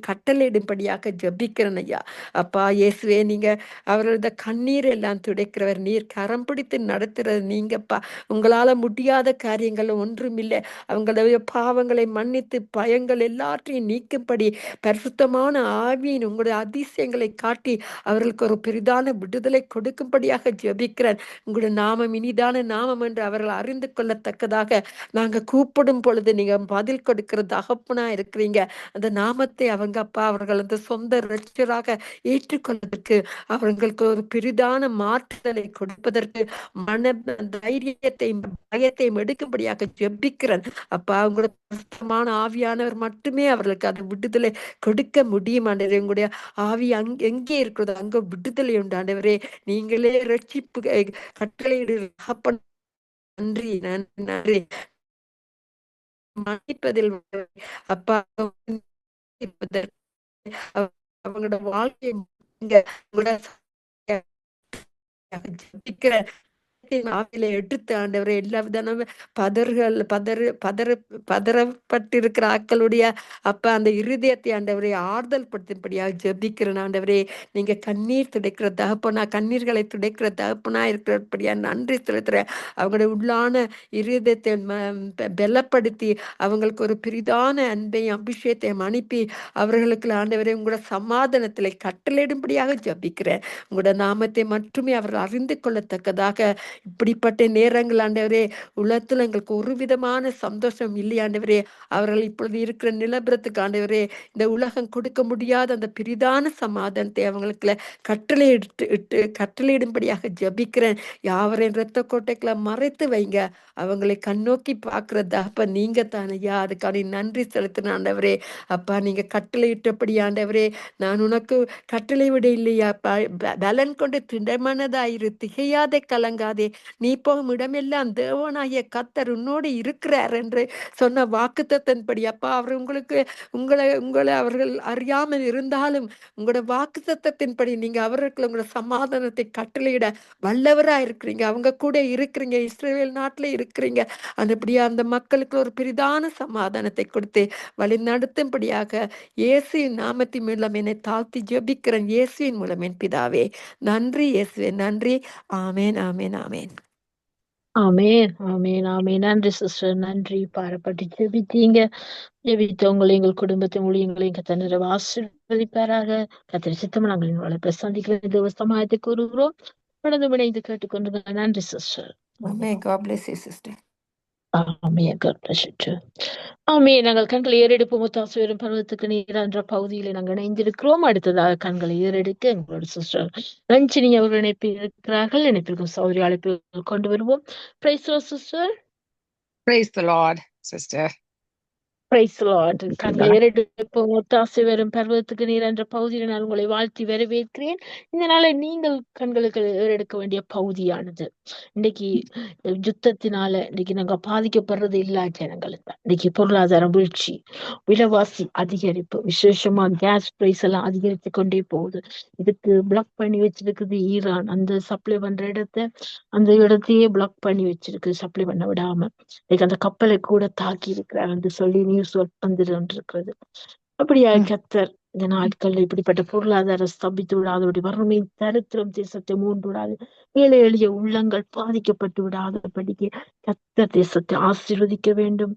கட்டளையிடும்படியாக ஜபிக்கிறேன் ஐயா. அப்பா இயேசுவே, நீங்க அவர்களது கண்ணீர் எல்லாம் துடைக்கிறவர், நீர் கரம் பிடித்து நடத்துறது நீங்கப்பா. உங்களால முடியாத காரியங்கள் ஒன்றுமில்லை. அவங்களுடைய பாவங்களை மன்னித்து பயங்கள் எல்லாற்றையும் நீக்கும்படி பரிசுத்தமான ஆவியின் உங்களுடைய அதிசயங்களை காட்டி அவர்களுக்கு ஒரு பெரிதான விடுதலை கொடுக்கும்படியாக ஜபிக்கிறேன். உங்களுடைய நாமம் இனிதான நாமம் என்று அவர்கள் அறிந்து கொள்ளத்தக்கதாக நாங்க கூப்பிடும் பொழுது நீங்க பதில் கொடுக்கிற தகப்பனா இருக்கிறீங்க. அந்த நாமத்தை அவங்க அப்பா அவர்கள் அந்த சொந்த ரட்சராக ஏற்றுக்கொள்வதற்கு, அவர்களுக்கு ஒரு பெரிதான மாற்றுதலை கொடுப்பதற்கு, மன தைரியத்தையும் பயத்தையும் எடுக்கும்படியாக ஜெபிக்கிறேன் அப்பா. உங்களோட சுத்தமான ஆவியானவர் மட்டுமே அவர்களுக்கு அது விடுதலை கொடுக்க முடியும் ஆண்டவரே. உங்களுடைய ஆவி எங்கே இருக்கிறதோ அங்க விடுதலை உண்டு ஆண்டவரே. நீங்களே ரட்சிப்பு கட்டளையிடு. நன்றி, நன்றி, நன்றி. மன்னிப்பதில் அப்பா, அவங்களோட வாழ்க்கையை எடுத்து ஆண்டவரை எல்லா விதமான பதறப்பட்டிருக்கிற ஆக்களுடைய அப்ப அந்த இருதயத்தை ஆண்டவரை ஆறுதல் படுத்தும்படியாக ஜெபிக்கிறேன் ஆண்டவரே. நீங்க கண்ணீர் துடைக்கிற தகப்பனா, கண்ணீர்களை துடைக்கிற தகப்பனா இருக்கிறபடியா நன்றி செலுத்துறேன். அவங்களுடைய உள்ளான இருதயத்தை பலப்படுத்தி அவங்களுக்கு ஒரு பெரிதான அன்பையும் அபிஷேகத்தையும் அனுப்பி அவர்களுக்கு ஆண்டவரை உங்களோட சமாதானத்திலே கட்டளையிடும்படியாக ஜெபிக்கிறேன். உங்களோட நாமத்தை மட்டுமே அவர்கள் அறிந்து கொள்ளத்தக்கதாக இப்படிப்பட்ட நேரங்கள் ஆண்டவரே, உலகத்துல எங்களுக்கு ஒரு விதமான சந்தோஷம் இல்லை ஆண்டவரே. அவர்கள் இப்பொழுது இருக்கிற நிலபரத்துக்கு ஆண்டவரே, இந்த உலகம் கொடுக்க முடியாத அந்த பெரிதான சமாதானத்தை அவங்களுக்கு கட்டளையிடும்படியாக ஜபிக்கிறேன். யாவரையும் இரத்த கோட்டைகளை மறைத்து வைங்க. அவங்களை கண்ணோக்கி பார்க்கிற தகப்ப நீங்க தானையா. அதுக்கான நன்றி செலுத்தின ஆண்டவரே. அப்பா, நீங்க கட்டளையிட்டபடி ஆண்டவரே, நான் உனக்கு கட்டளை விட இல்லையா, பலன் கொண்டு திடமனதாயிரு, திகையாதே கலங்காதே நீ போகும் இடமெல்லாம் தேவனாகிய கர்த்தர் உன்னோடு இருக்கிறார் என்று சொன்ன வாக்குத்தத்தின்படி அப்பா அவர் உங்களை அவர்கள் அறியாமல் இருந்தாலும் உங்களோட வாக்குத்தத்தின்படி நீங்க அவர்களுக்கு உங்களோட சமாதானத்தை கட்டளையிட வல்லவரா இருக்கிறீங்க. அவங்க கூட இருக்கிறீங்க, இஸ்ரேல் நாட்டுல இருக்கிறீங்க. அதுபடியா அந்த மக்களுக்கு ஒரு பெரிதான சமாதானத்தை கொடுத்து வழி நடத்தும்படியாக இயேசுவின் நாமத்தின் மூலம் என்னை தாழ்த்தி ஜெபிக்கிறேன். இயேசுவின் மூலம் என் பிதாவே. நன்றி இயேசுவே, நன்றி. ஆமேன், ஆமேன், ஆமேன். ஆமேன், ஆமேன், ஆமேன். நன்றி சிஸ்டர், நன்றி. பாரப்பட்டு ஜெபித்தீங்க. ஜெபித்த உங்களை, எங்கள் குடும்பத்தை, ஊழியங்களையும் கத்தனை ஆசீர்வதிப்பாராக. கத்தரி சித்தம் நாங்கள் உங்களை சந்திக்கிற தேவ சமாயத்தை கூறுகிறோம். தொடர்ந்து இணைந்து கேட்டுக்கொண்டு நன்றி sister. Amen. God bless you, sister. Amen. God bless you too. ஆமென். நாங்கள் கண்களை ஏறெடுப்போம். முத்தாசு வரும் பருவத்துக்கு நீர் என்ற பகுதியில நாங்கள் இணைந்திருக்கிறோம். அடுத்ததாக கண்களை ஏறெடுக்க எங்களோட சிஸ்டர் ரஞ்சினி அவர்கள் இணைப்பில் இருக்கிறார்கள். இணைப்பிற்கும் சௌரிய அழைப்பில் கொண்டு வருவோம். Praise sister. Praise the Lord, sister. Praise lord. கண்களை ஏறெடுப்போம். முத்தாசு வரும் பருவத்துக்கு நீர் என்ற பகுதியில் நான் உங்களை வாழ்த்தி வரவேற்கிறேன். இந்த நாளை நீங்கள் கண்களுக்கு ஏறெடுக்க வேண்டிய பகுதியானது. இன்னைக்கு யுத்தத்தினால இன்னைக்கு நாங்க பாதிக்கப்படுறது எல்லா ஜனங்களுக்கு. இன்னைக்கு பொருளாதார வீழ்ச்சி, விலைவாசி அதிகரிப்பு, விசேஷமா கேஸ் பிரைஸ் எல்லாம் அதிகரித்து கொண்டே போகுது. இதுக்கு பிளாக் பண்ணி வச்சிருக்குது ஈரான். அந்த சப்ளை பண்ற அந்த இடத்தையே பிளாக் பண்ணி வச்சிருக்கு, சப்ளை பண்ண விடாம. இன்னைக்கு அந்த கப்பலை கூட தாக்கி இருக்கிறார் சொல்லி நியூஸ் வந்துருக்கிறது. அப்படியா கத்தர் இந்த நாட்கள் இப்படிப்பட்ட பொருளாதார ஸ்தம்பித்து விடாதபடி, வறுமை தரித்திரம் தேசத்தை மூன்று விடாது, ஏழை எளிய உள்ளங்கள் பாதிக்கப்பட்டு விடாதபடிக்கு கத்தர் தேசத்தை ஆசீர்வதிக்க வேண்டும்.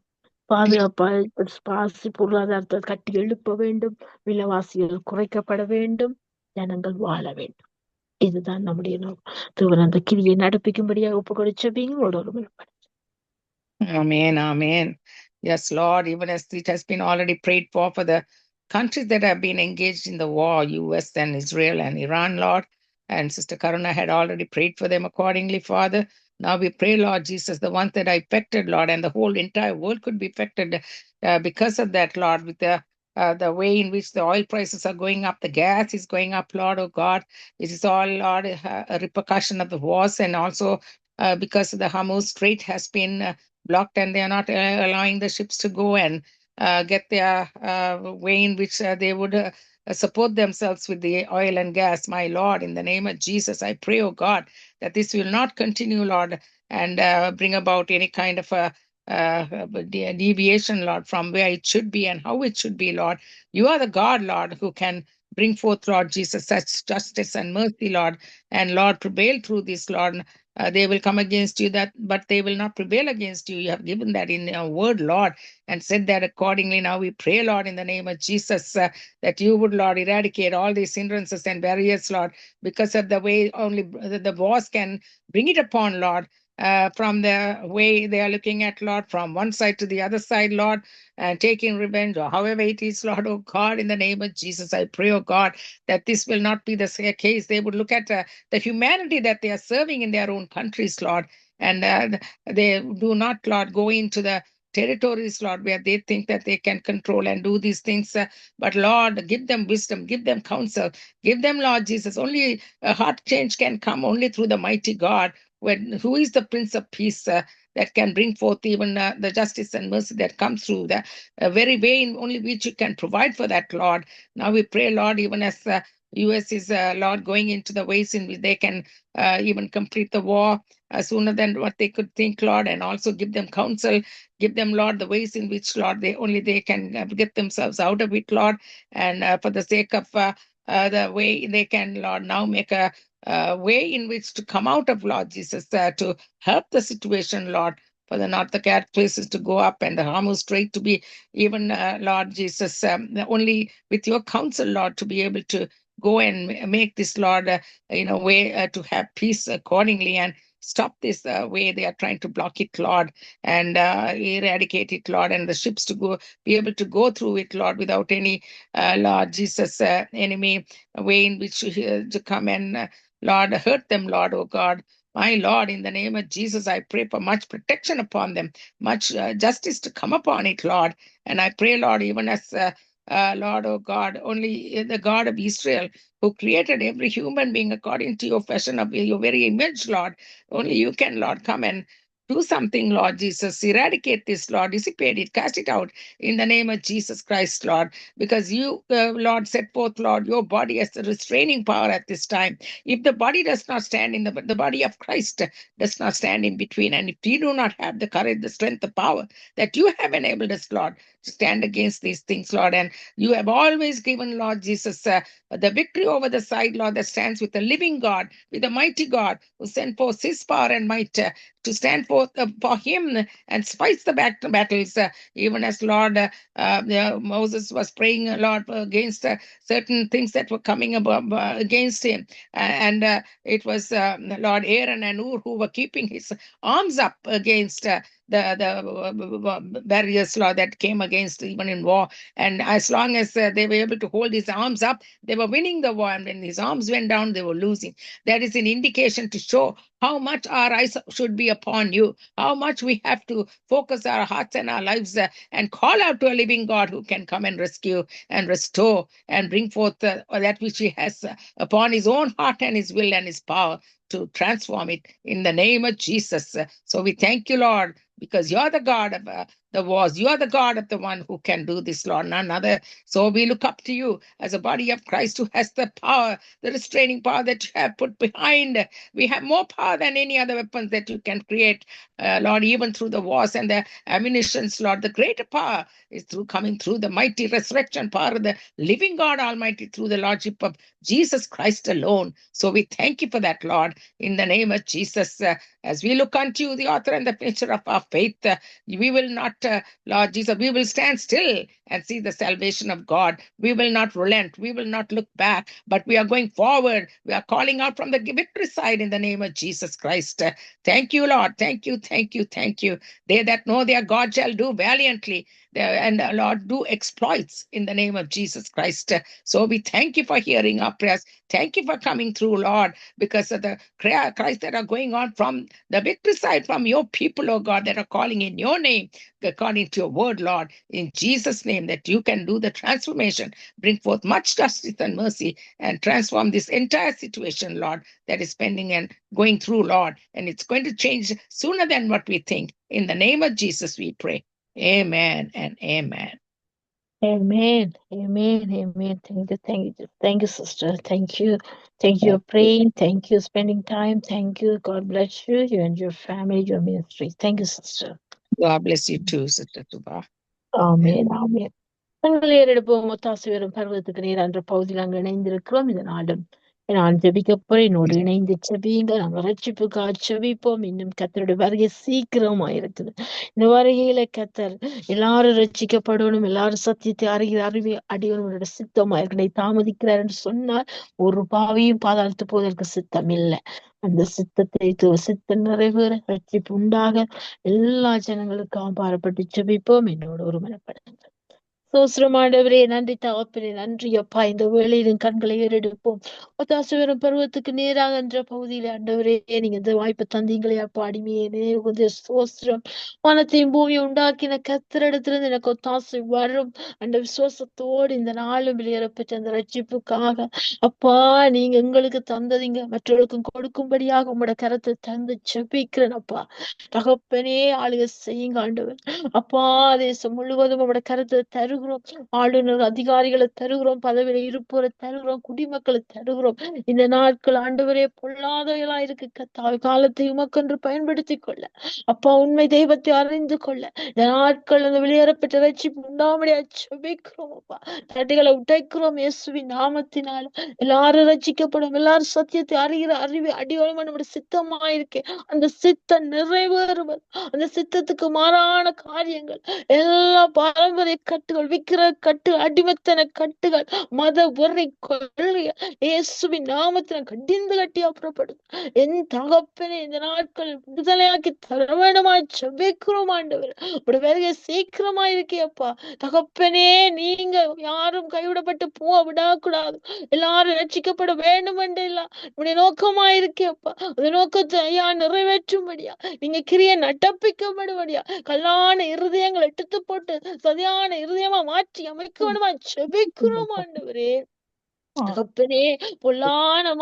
பாதுகாப்பு பொருளாதாரத்தை கட்டி எழுப்ப வேண்டும். விலைவாசிகள் குறைக்கப்பட வேண்டும். ஜனங்கள் வாழ வேண்டும். இதுதான் நம்முடைய நோக்கம். அந்த கிரியை நடப்பிக்கும்படியாக ஒப்பு கொடுச்சபீங்களோட ஒரு Amen, amen. Yes, Lord, even as it has been already prayed for the countries that have been engaged in the war, US and Israel and Iran, Lord, and Sister Karuna had already prayed for them accordingly, Father. Now we pray, Lord Jesus, the ones that are affected, Lord, and the whole entire world could be affected because of that, Lord, with the way in which the oil prices are going up, the gas is going up, Lord, oh God. This is all, Lord, a repercussion of the wars, and also because the Hormuz Strait has been blocked and they are not allowing the ships to go and get their way in which they would support themselves with the oil and gas. My Lord, in the name of Jesus, I pray, oh God, that this will not continue, Lord, and bring about any kind of a deviation, Lord, from where it should be and how it should be, Lord. You are the God, Lord, who can bring forth, Lord Jesus, such justice and mercy, Lord, and Lord, prevail through this, Lord. They will come against you, but they will not prevail against you. You have given that in your word, Lord, and said that accordingly. Now we pray, Lord, in the name of Jesus, that you would, Lord, eradicate all these hindrances and barriers, Lord, because of the way only the wars can bring it upon, Lord. From the way they are looking at, Lord, from one side to the other side, Lord, and taking revenge, or however it is, Lord, oh God, in the name of Jesus, I pray, oh God, that this will not be the case. They would look at the humanity that they are serving in their own countries, Lord, and they do not, Lord, go into the territories, Lord, where they think that they can control and do these things. But Lord, give them wisdom, give them counsel, give them, Lord Jesus. Only a heart change can come only through the mighty God, who is the Prince of Peace, that can bring forth even the justice and mercy that comes through the very way in only which you can provide for that, Lord. Now we pray, Lord, even as US is, Lord, going into the ways in which they can even complete the war sooner than what they could think, Lord, and also give them counsel, give them, Lord, the ways in which, Lord, they can get themselves out of it, Lord, and for the sake of the way they can, Lord, now make a way in which to come out of, Lord Jesus, to help the situation, Lord, for the north the cat places to go up and the Hormuz Strait to be even, Lord Jesus, only with your counsel, Lord, to be able to go and make this, Lord, way to have peace accordingly and stop this way they are trying to block it, Lord, and eradicate it, Lord, and the ships to be able to go through it, Lord, without any, Lord Jesus, enemy way in which to come and, Lord, hurt them, Lord, oh God. My Lord, in the name of Jesus, I pray for much protection upon them, much justice to come upon it, Lord. And I pray, Lord, even as Lord, oh God, only the God of Israel who created every human being according to your fashion of your very image, Lord. Only you can, Lord, come and do something, Lord Jesus. Eradicate this, Lord. Dissipate it, cast it out in the name of Jesus Christ, Lord. Because you, Lord, set forth, Lord, your body as the restraining power at this time. If the body does not stand in the body of Christ does not stand in between, and if we do not have the courage, the strength, the power that you have enabled us, Lord, to stand against these things, Lord, and you have always given, Lord Jesus, the victory over the side, Lord, that stands with the living God, with the mighty God who sent forth his power and might to stand forth for him and fight the battles, even as Lord Moses was praying, Lord, against certain things that were coming against him. And it was Lord Aaron and Ur who were keeping his arms up against the barriers, Lord, that came against even in war. And as long as they were able to hold his arms up, they were winning the war. And when his arms went down, they were losing. That is an indication to show how much our eyes should be upon you, how much we have to focus our hearts and our lives and call out to a living God who can come and rescue and restore and bring forth that which he has upon his own heart and his will and his power to transform it in the name of Jesus. So we thank you, Lord, because you're the God of the wars. You are the God of the one who can do this, Lord, none other. So we look up to you as a body of Christ who has the power, the restraining power that you have put behind. We have more power than any other weapons that you can create, Lord, even through the wars and the ammunitions, Lord. The greater power is through coming through the mighty resurrection power of the living God Almighty through the Lordship of Jesus Christ alone. So we thank you for that, Lord, in the name of Jesus. As we look unto you, the author and the finisher of our faith, we will not, Lord Jesus, we will stand still and see the salvation of God. We will not relent. We will not look back, but we are going forward. We are calling out from the victory side in the name of Jesus Christ. Thank you, Lord. Thank you, thank you, thank you. They that know their God shall do valiantly and Lord, do exploits in the name of Jesus Christ. So we thank you for hearing our prayers. Thank you for coming through, Lord, because of the cries that are going on from the victory side, from your people, oh God, that are calling in your name, according to your word, Lord, in Jesus' name, that you can do the transformation, bring forth much justice and mercy, and transform this entire situation, Lord, that is pending and going through, Lord. And it's going to change sooner than what we think. In the name of Jesus, we pray. Amen and amen. Amen. Amen. Amen. Thank you. Thank you. Thank you, sister. Thank you. Thank you for praying. Thank you for spending time. Thank you. God bless you, you and your family, your ministry. Thank you, sister. God bless you too, Sister Tuba. Amen. Amen. தங்கள் ஏறெடுப்போம் ஒத்தாசு வரும் பருவத்துக்கு நேர் என்ற பகுதியில் அங்கு இணைந்திருக்கிறோம் இந்த நாளும் நான் ஜெபிக்கப்போறேன் என்னோடு இணைந்து செபியுங்க நாங்கள் ரட்சிப்புக்காக செபிப்போம் இன்னும் கத்தருடைய வருகை சீக்கிரமா இருக்குது இந்த வருகையில கத்தர் எல்லாரும் ரட்சிக்கப்படணும் எல்லாரும் சத்தியத்தை அறிவி அடியவனோட சித்தமா இருக்கிற தாமதிக்கிறார் என்று சொன்னால் ஒரு பாவியும் பாதாளத்து போவதற்கு சித்தம் இல்லை அந்த சித்தம் நிறைவேற ரட்சிப்பு உண்டாக எல்லா ஜனங்களுக்கும் பாரப்பட்டு செபிப்போம் என்னோட ஒரு மனப்படுங்க சோஸ்ரமாண்டவரே நன்றி தகப்பனே நன்றி அப்பா இந்த வேளையிலும் கண்களை ஏறெடுப்போம் ஒத்தாசு வரும் பருவத்துக்கு நேராக என்ற பகுதியில ஆண்டவரே நீங்க இந்த வாய்ப்பை தந்தீங்களே அப்பா அடிமையே கொஞ்சம் சோஸ்திரம் வானத்தையும் பூமியை உண்டாக்கின கத்திரிடத்திலிருந்து எனக்கு ஒத்தாசு வரும் அந்த விசுவாசத்தோடு இந்த நாளும் வெளியேறப்பட்ட அந்த ரட்சிப்புக்காக அப்பா நீங்க எங்களுக்கு தந்ததீங்க மற்றவர்களுக்கும் கொடுக்கும்படியாக உங்களோட கரத்தை தந்து செபிக்கிறேன் அப்பா தகப்பனே ஆளுக செய்யுங்க ஆண்டவர் அப்பா தேசம் முழுவதும் உங்களோட கருத்தை தருகிறோம் ஆளுநர் அதிகாரிகளை தருகிறோம் பதவியில இருப்போரை தருகிறோம் குடிமக்களை தருகிறோம் இந்த நாட்கள் ஆண்டவரே பொல்லாதவர்களா இருக்கு காலத்தை உமக்கென்று பயன்படுத்திக் கொள்ள அப்பா உண்மை தெய்வத்தை அறிந்து கொள்ள இந்த நாட்கள் அந்த வெளியேறப்பட்ட ரட்சிப்பு உண்டாமடியா செபிக்கிறோம் அப்பா தடைகளை உடைக்கிறோம் இயேசுவின் நாமத்தினால எல்லாரும் ரட்சிக்கப்படும் எல்லாரும் சத்தியத்தை அறிகிற அறிவு அடியோலமா நம்முடைய சித்தமா இருக்கே அந்த சித்தம் நிறைவேறுவது அந்த சித்தத்துக்கு மாறான காரியங்கள் எல்லா பாரம்பரிய கட்டுகள் விக்கிர கட்டு அடிமத்தன கட்டுகள் மத வெறி கொள்கைகள் இயேசுவின் நாமத்தின கடிந்து கட்டி அப்புறப்படும் என் தகப்பனே இந்த நாட்கள் விடுதலையாக்கி தர வேண்டுமாய் செபிக்கிறோம் ஆண்டவர் உடைய வேலையை சீக்கிரமா இருக்கேப்பா தகப்பனே நீங்க யாரும் கைவிடப்பட்டு போக விடக்கூடாது எல்லாரும் ரட்சிக்கப்பட வேண்டும் என்று எல்லாம் உடைய நோக்கமா இருக்கேப்பா அந்த நோக்கத்தை ஐயா நிறைவேற்றும்படியா நீங்க கிரிய நடப்பிக்கப்படும்படியா கல்லான இருதயங்கள் எடுத்து போட்டு சதியான இருதயமா விதமா மாற்றி அமைக்க வேண்டுமா ஜெபிக்கிறோம் ஆண்டவரே. தகப்பனே, பொல்லான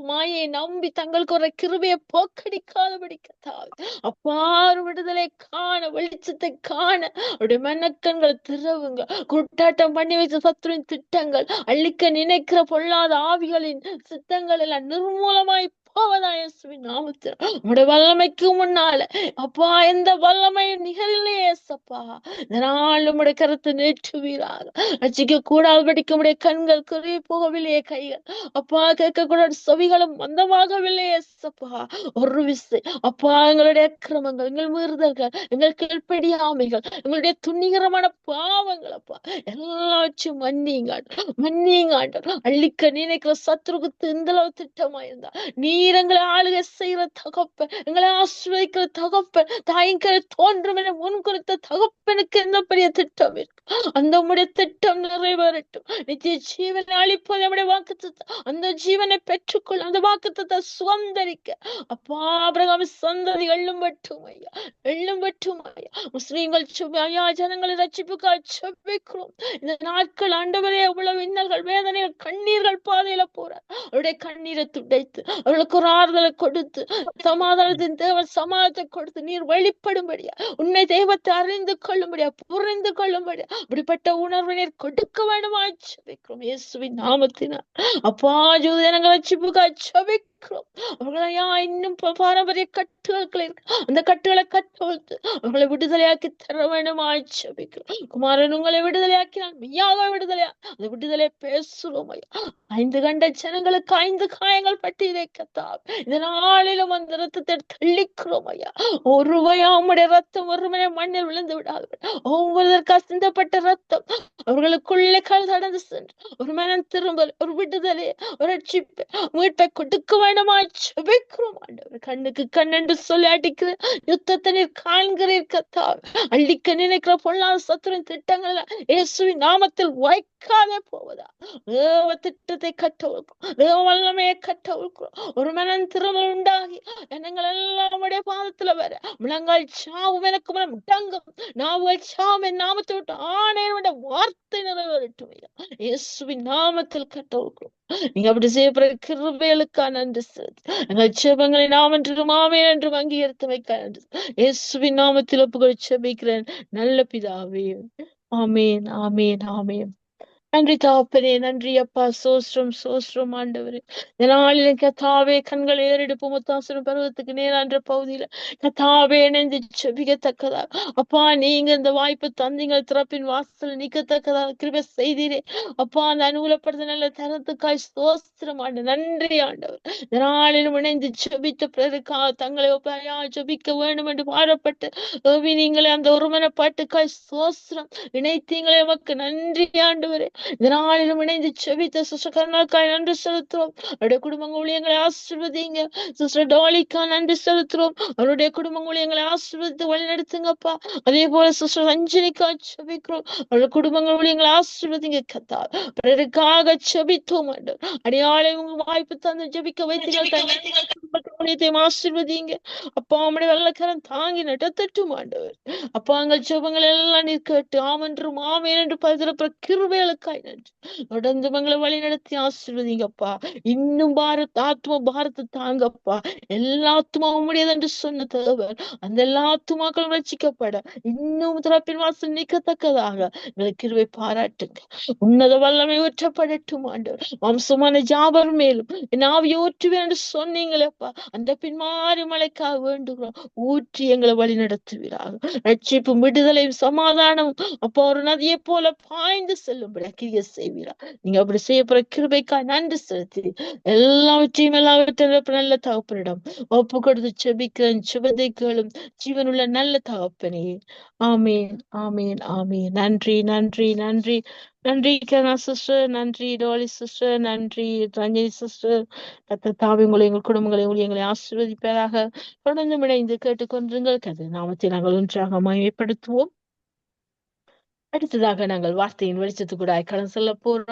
மாயை நம்பி தங்களுக்கு ஒரு கிருபையை போக்கடிக்காதபடி கத்தாவே அப்பாறு விடுதலை காண, வெளிச்சத்தை காண அவருடைய மனக்கண்கள் திறவுங்க. குட்டாட்டம் பண்ணி வைத்த சத்துருவின் திட்டங்கள், அழிக்க நினைக்கிற பொல்லாத ஆவிகளின் சித்தங்கள் எல்லாம் நிர்மூலமாய் போவதா இயேசுவின் நாமத்தில். உங்களுடைய வல்லமைக்கு முன்னால அப்பா எந்த வல்லமையும் நிகழலையே ஏசப்பா. இதனால் உம்முடைய கருத்தை நீட்டுவீராக. ரட்சிக்க கூடாதபடிக்கு உம்முடைய கண்கள் குறுகி போகவில்லையே, கைகள் அப்பா கேட்க கூட செவிகளும் மந்தமாகவில்லையே ஏசப்பா. ஒரு விசை அப்பா எங்களுடைய அக்கிரமங்கள், எங்கள் மீறுதல்கள், எங்கள் கீழ்ப்படியாமைகள், எங்களுடைய துணிகரமான பாவங்கள் அப்பா எல்லாவற்றையும் மன்னிங்க ஆண்டவர். அழிக்க நினைக்கிற சத்துருக்கு இந்த அளவு திட்டமா இருந்தா நீர் எங்களை ஆளுகை செய்கிற தகப்பன், எங்களை ஆசிர்வதிக்கிற தகப்பன், தாய்க்கரை தோன்றும் என முன் குறித்த தகப்பனுக்கு என்ன பெரிய திட்டம் இருக்கு. அந்த உடைய திட்டம் நிறைவேறட்டும். நித்திய ஜீவனை அளிப்பது நம்முடைய வாக்குத்தத்தம். அந்த ஜீவனை பெற்றுக்கொள்ள, அந்த வாக்குத்தத்தை சுதந்தரிக்க அப்பா ஆபிரகாம் சந்ததி எள்ளும் பட்டும் ஐயா, எள்ளும் பட்டும் ஐயா. முஸ்லீம்கள் ஐயா ஜனங்களை ரட்சிப்புக்காக செபிக்கிறோம். இந்த நாட்கள் ஆண்டவரே எவ்வளவு இன்னல்கள், வேதனைகள், கண்ணீர்கள் பாதையில போறார். அவருடைய கண்ணீரை துடைத்து அவர்களுக்கு ஒரு ஆறுதலை கொடுத்து, சமாதானத்தின் தேவன் சமாதானத்தை கொடுத்து நீர் வெளிப்படும்படியா, உன்னை தெய்வத்தை அறிந்து கொள்ளும்படியா, புரிந்து கொள்ளும்படியா அப்படிப்பட்ட உணர்வை நீர் கொடுக்க வேண்டுமா ஜெபிக்கிறோம் இயேசுவின் நாமத்தினால். அப்பா ஜூதனங்களை ரட்சிப்புக்காக ஜெபிக்கிறோம். அவர்களையா இன்னும் பாரம்பரிய கட்டுகள் இருக்கு, அந்த கட்டுகளை கட்டொழுத்து அவர்களை விடுதலையாக்கி தர வேண்டுமா ஜெபிக்கிறோம். குமாரன் உங்களை விடுதலையாக்கினால் மெய்யாக விடுதலையா, அந்த விடுதலை பேசுறோம் ஐயா. 5 கண்ட ஜனங்களுக்கு 5 காயங்கள் பட்டி கத்தா இந்த நாளிலும் அந்த ரத்தத்தை தள்ளிக்கிறோம் ஐயா. ஒருவையா உம்முடைய ரத்தம் ஒருவனை மண்ணில் விழுந்து விடாது. ஒவ்வொருவருக்கா சிந்தப்பட்ட ரத்தம் அவர்களுக்குள்ளே கடந்து சென்று ஒரு மனம் திரும்பல், ஒரு விடுதலை, ஒரு ரட்சிப்பை, மீட்பை கொடுக்க வேண்டுமா ஜெபிக்கிறோம் ஆண்டவர். கண்ணுக்கு கண் என்று சொல்லி அடிக்கிற யுத்தத்தை நீர் காண்கிறீர் கத்தா. அழிக்க நினைக்கிற பொல்லாத சத்துருவின் திட்டங்கள் இயேசுவின் நாமத்தில் வைக்காதே போவதா. தேவ திட்டத்தை கட்டவிழ்க்கும், தேவ வல்லமையை கட்டவிழ்க்கிறோம். ஒரு மனம் திரும்பல் உண்டாகி எண்ணங்கள் எல்லாம் உடைய பாதத்துல வர முழங்கால் சாவும் எனக்கு மனம் முடங்கும், நாவுகள் சாவும் என் நாமத்தை விட்டு ஆணையோட வார்த்தை நிறைவேறட்டும் ஐயா. இயேசுவின் நாமத்தில் கட்டவிழ்க்கிறோம். நீங்க அப்படி செய்யப்படுற கிருபைகளுக்கா நன்றி செலுத்தி எங்கள் ஜெபங்களை நாம் என்றும் ஆமென் என்றும் அங்கீகரித்து வைக்க நன்றி. இயேசுவின் நாமத்தில் ஒப்புக்கொண்டு ஜெபிக்கிறேன் நல்ல பிதாவே. ஆமென், ஆமென், ஆமென். நன்றி தகப்பனே, நன்றி அப்பா. சோஸ்திரம் ஆண்டவரே. இதனால கத்தாவே கண்கள் ஏறெடுப்பு முத்தாசனம் பருவத்துக்கு நேரான்ற பகுதியில கத்தாவே இணைந்து செபிக்கத்தக்கதா அப்பா நீங்க இந்த வாய்ப்பு தந்தீங்க. திறப்பின் வாசல் நீக்கத்தக்கதா கிருபை செய்தீரே அப்பா. அந்த அனுகூலப்படுத்த நல்ல தரத்துக்காய் சோஸ்திரம் ஆண்டு நன்றி ஆண்டவர். இதனாலும் இணைந்து செபித்த பிறருக்காக தங்களை ஒப்பையா ஜெபிக்க வேண்டும் என்று பாடப்பட்டு நீங்களே அந்த ஒருமனப்பாட்டுக்காய் சோஸ்திரம் இணைத்தீங்களே உமக்கு நன்றி ஆண்டவரே. இதனாலும் இணைந்து செபித்த சிஸ்டர் கருணாக்காய் நன்றி செலுத்துறோம். அவருடைய குடும்ப ஊழியங்களை ஆசீர்வதிங்க. சிஸ்டர் டாலிக்கா நன்றி செலுத்துறோம். அவருடைய குடும்ப ஊழியங்களை ஆசீர்வதித்து வழிநடத்துங்கப்பா. அதே போல சிஸ்டர் ரஞ்சினிக்கா செபிக்கிறோம். அவருடைய குடும்ப ஊழியங்களை ஆசீர்வதிங்க கத்தா. பிறருக்காக செபித்தோம் ஆண்டவர். அடியாளை உங்க வாய்ப்பு தந்து ஜெபிக்க வைத்தீங்க, ஆசீர்வதிங்க அப்பா. அவனுடைய வெள்ளக்காரன் தாங்கி நடத்தட்டும் ஆண்டவர். அப்பா எங்கள் ஜெபங்கள் எல்லாம் நீர் கேட்டு ஆமென்றும் ஆமென் என்று பதிலப்புற கிருபைகளுக்காய் நன்றி. தொடர்ந்து மங்களை வழி நடத்தி ஆசீர்வதிங்கப்பா. இன்னும் ஆத்மா பாரத்தை தாங்கப்பா. எல்லா ஆத்மாவும் முடியாது என்று சொன்ன தேவர் அந்த எல்லா ஆத்மாக்களும் ரட்சிக்கப்பட இன்னும் திறப்பின் வாசல் நீக்கத்தக்கதாக எங்களை கிருபை பாராட்டுங்க. உன்னத வல்லமை ஊற்றப்படட்டும் ஆண்டவர். வம்சமான ஜாபர் மேலும் என் ஆவியை ஊற்றுவேன் என்று சொன்னீங்களேப்பா. அந்த பின்மாறி மலைக்காக வேண்டுகிறோம். ஊற்றி எங்களை வழி நடத்துவீராக. ரட்சிப்பு விடுதலையும் சமாதானமும் அப்போ ஒரு நதியை போல பாய்ந்து செல்லும்படி கிரியை செய்வீரா. நீங்க அப்படி செய்யப்படுற கிருபைக்காய் நன்றி செலுத்தி எல்லாவற்றையும் நல்ல தகப்பனிடம் ஒப்பு கொடுத்து செபிக்கிறேன். சுபதைகளும் ஜீவனுள்ள நல்ல தகப்பனே. ஆமீன், ஆமீன், ஆமீன். நன்றி, நன்றி, நன்றி, நன்றி கனா சிஸ்டர், நன்றி டோலி சிஸ்டர், நன்றி ரஞ்சினி சிஸ்டர். கர்த்தர் தாமே உங்களை எங்கள் குடும்பங்களை ஊழியங்களை ஆசீர்வதிப்பதாக. தொடர்ந்து இணைந்து கேட்டுக்கொண்டிருங்கள். கர்த்தர் நாமத்தை நாங்கள் ஒன்றாக மகிமைப்படுத்துவோம். அடுத்ததாக நாங்கள் வார்த்தையின் வெளிச்சத்துக்கூட கடந்து செல்ல போறோம்.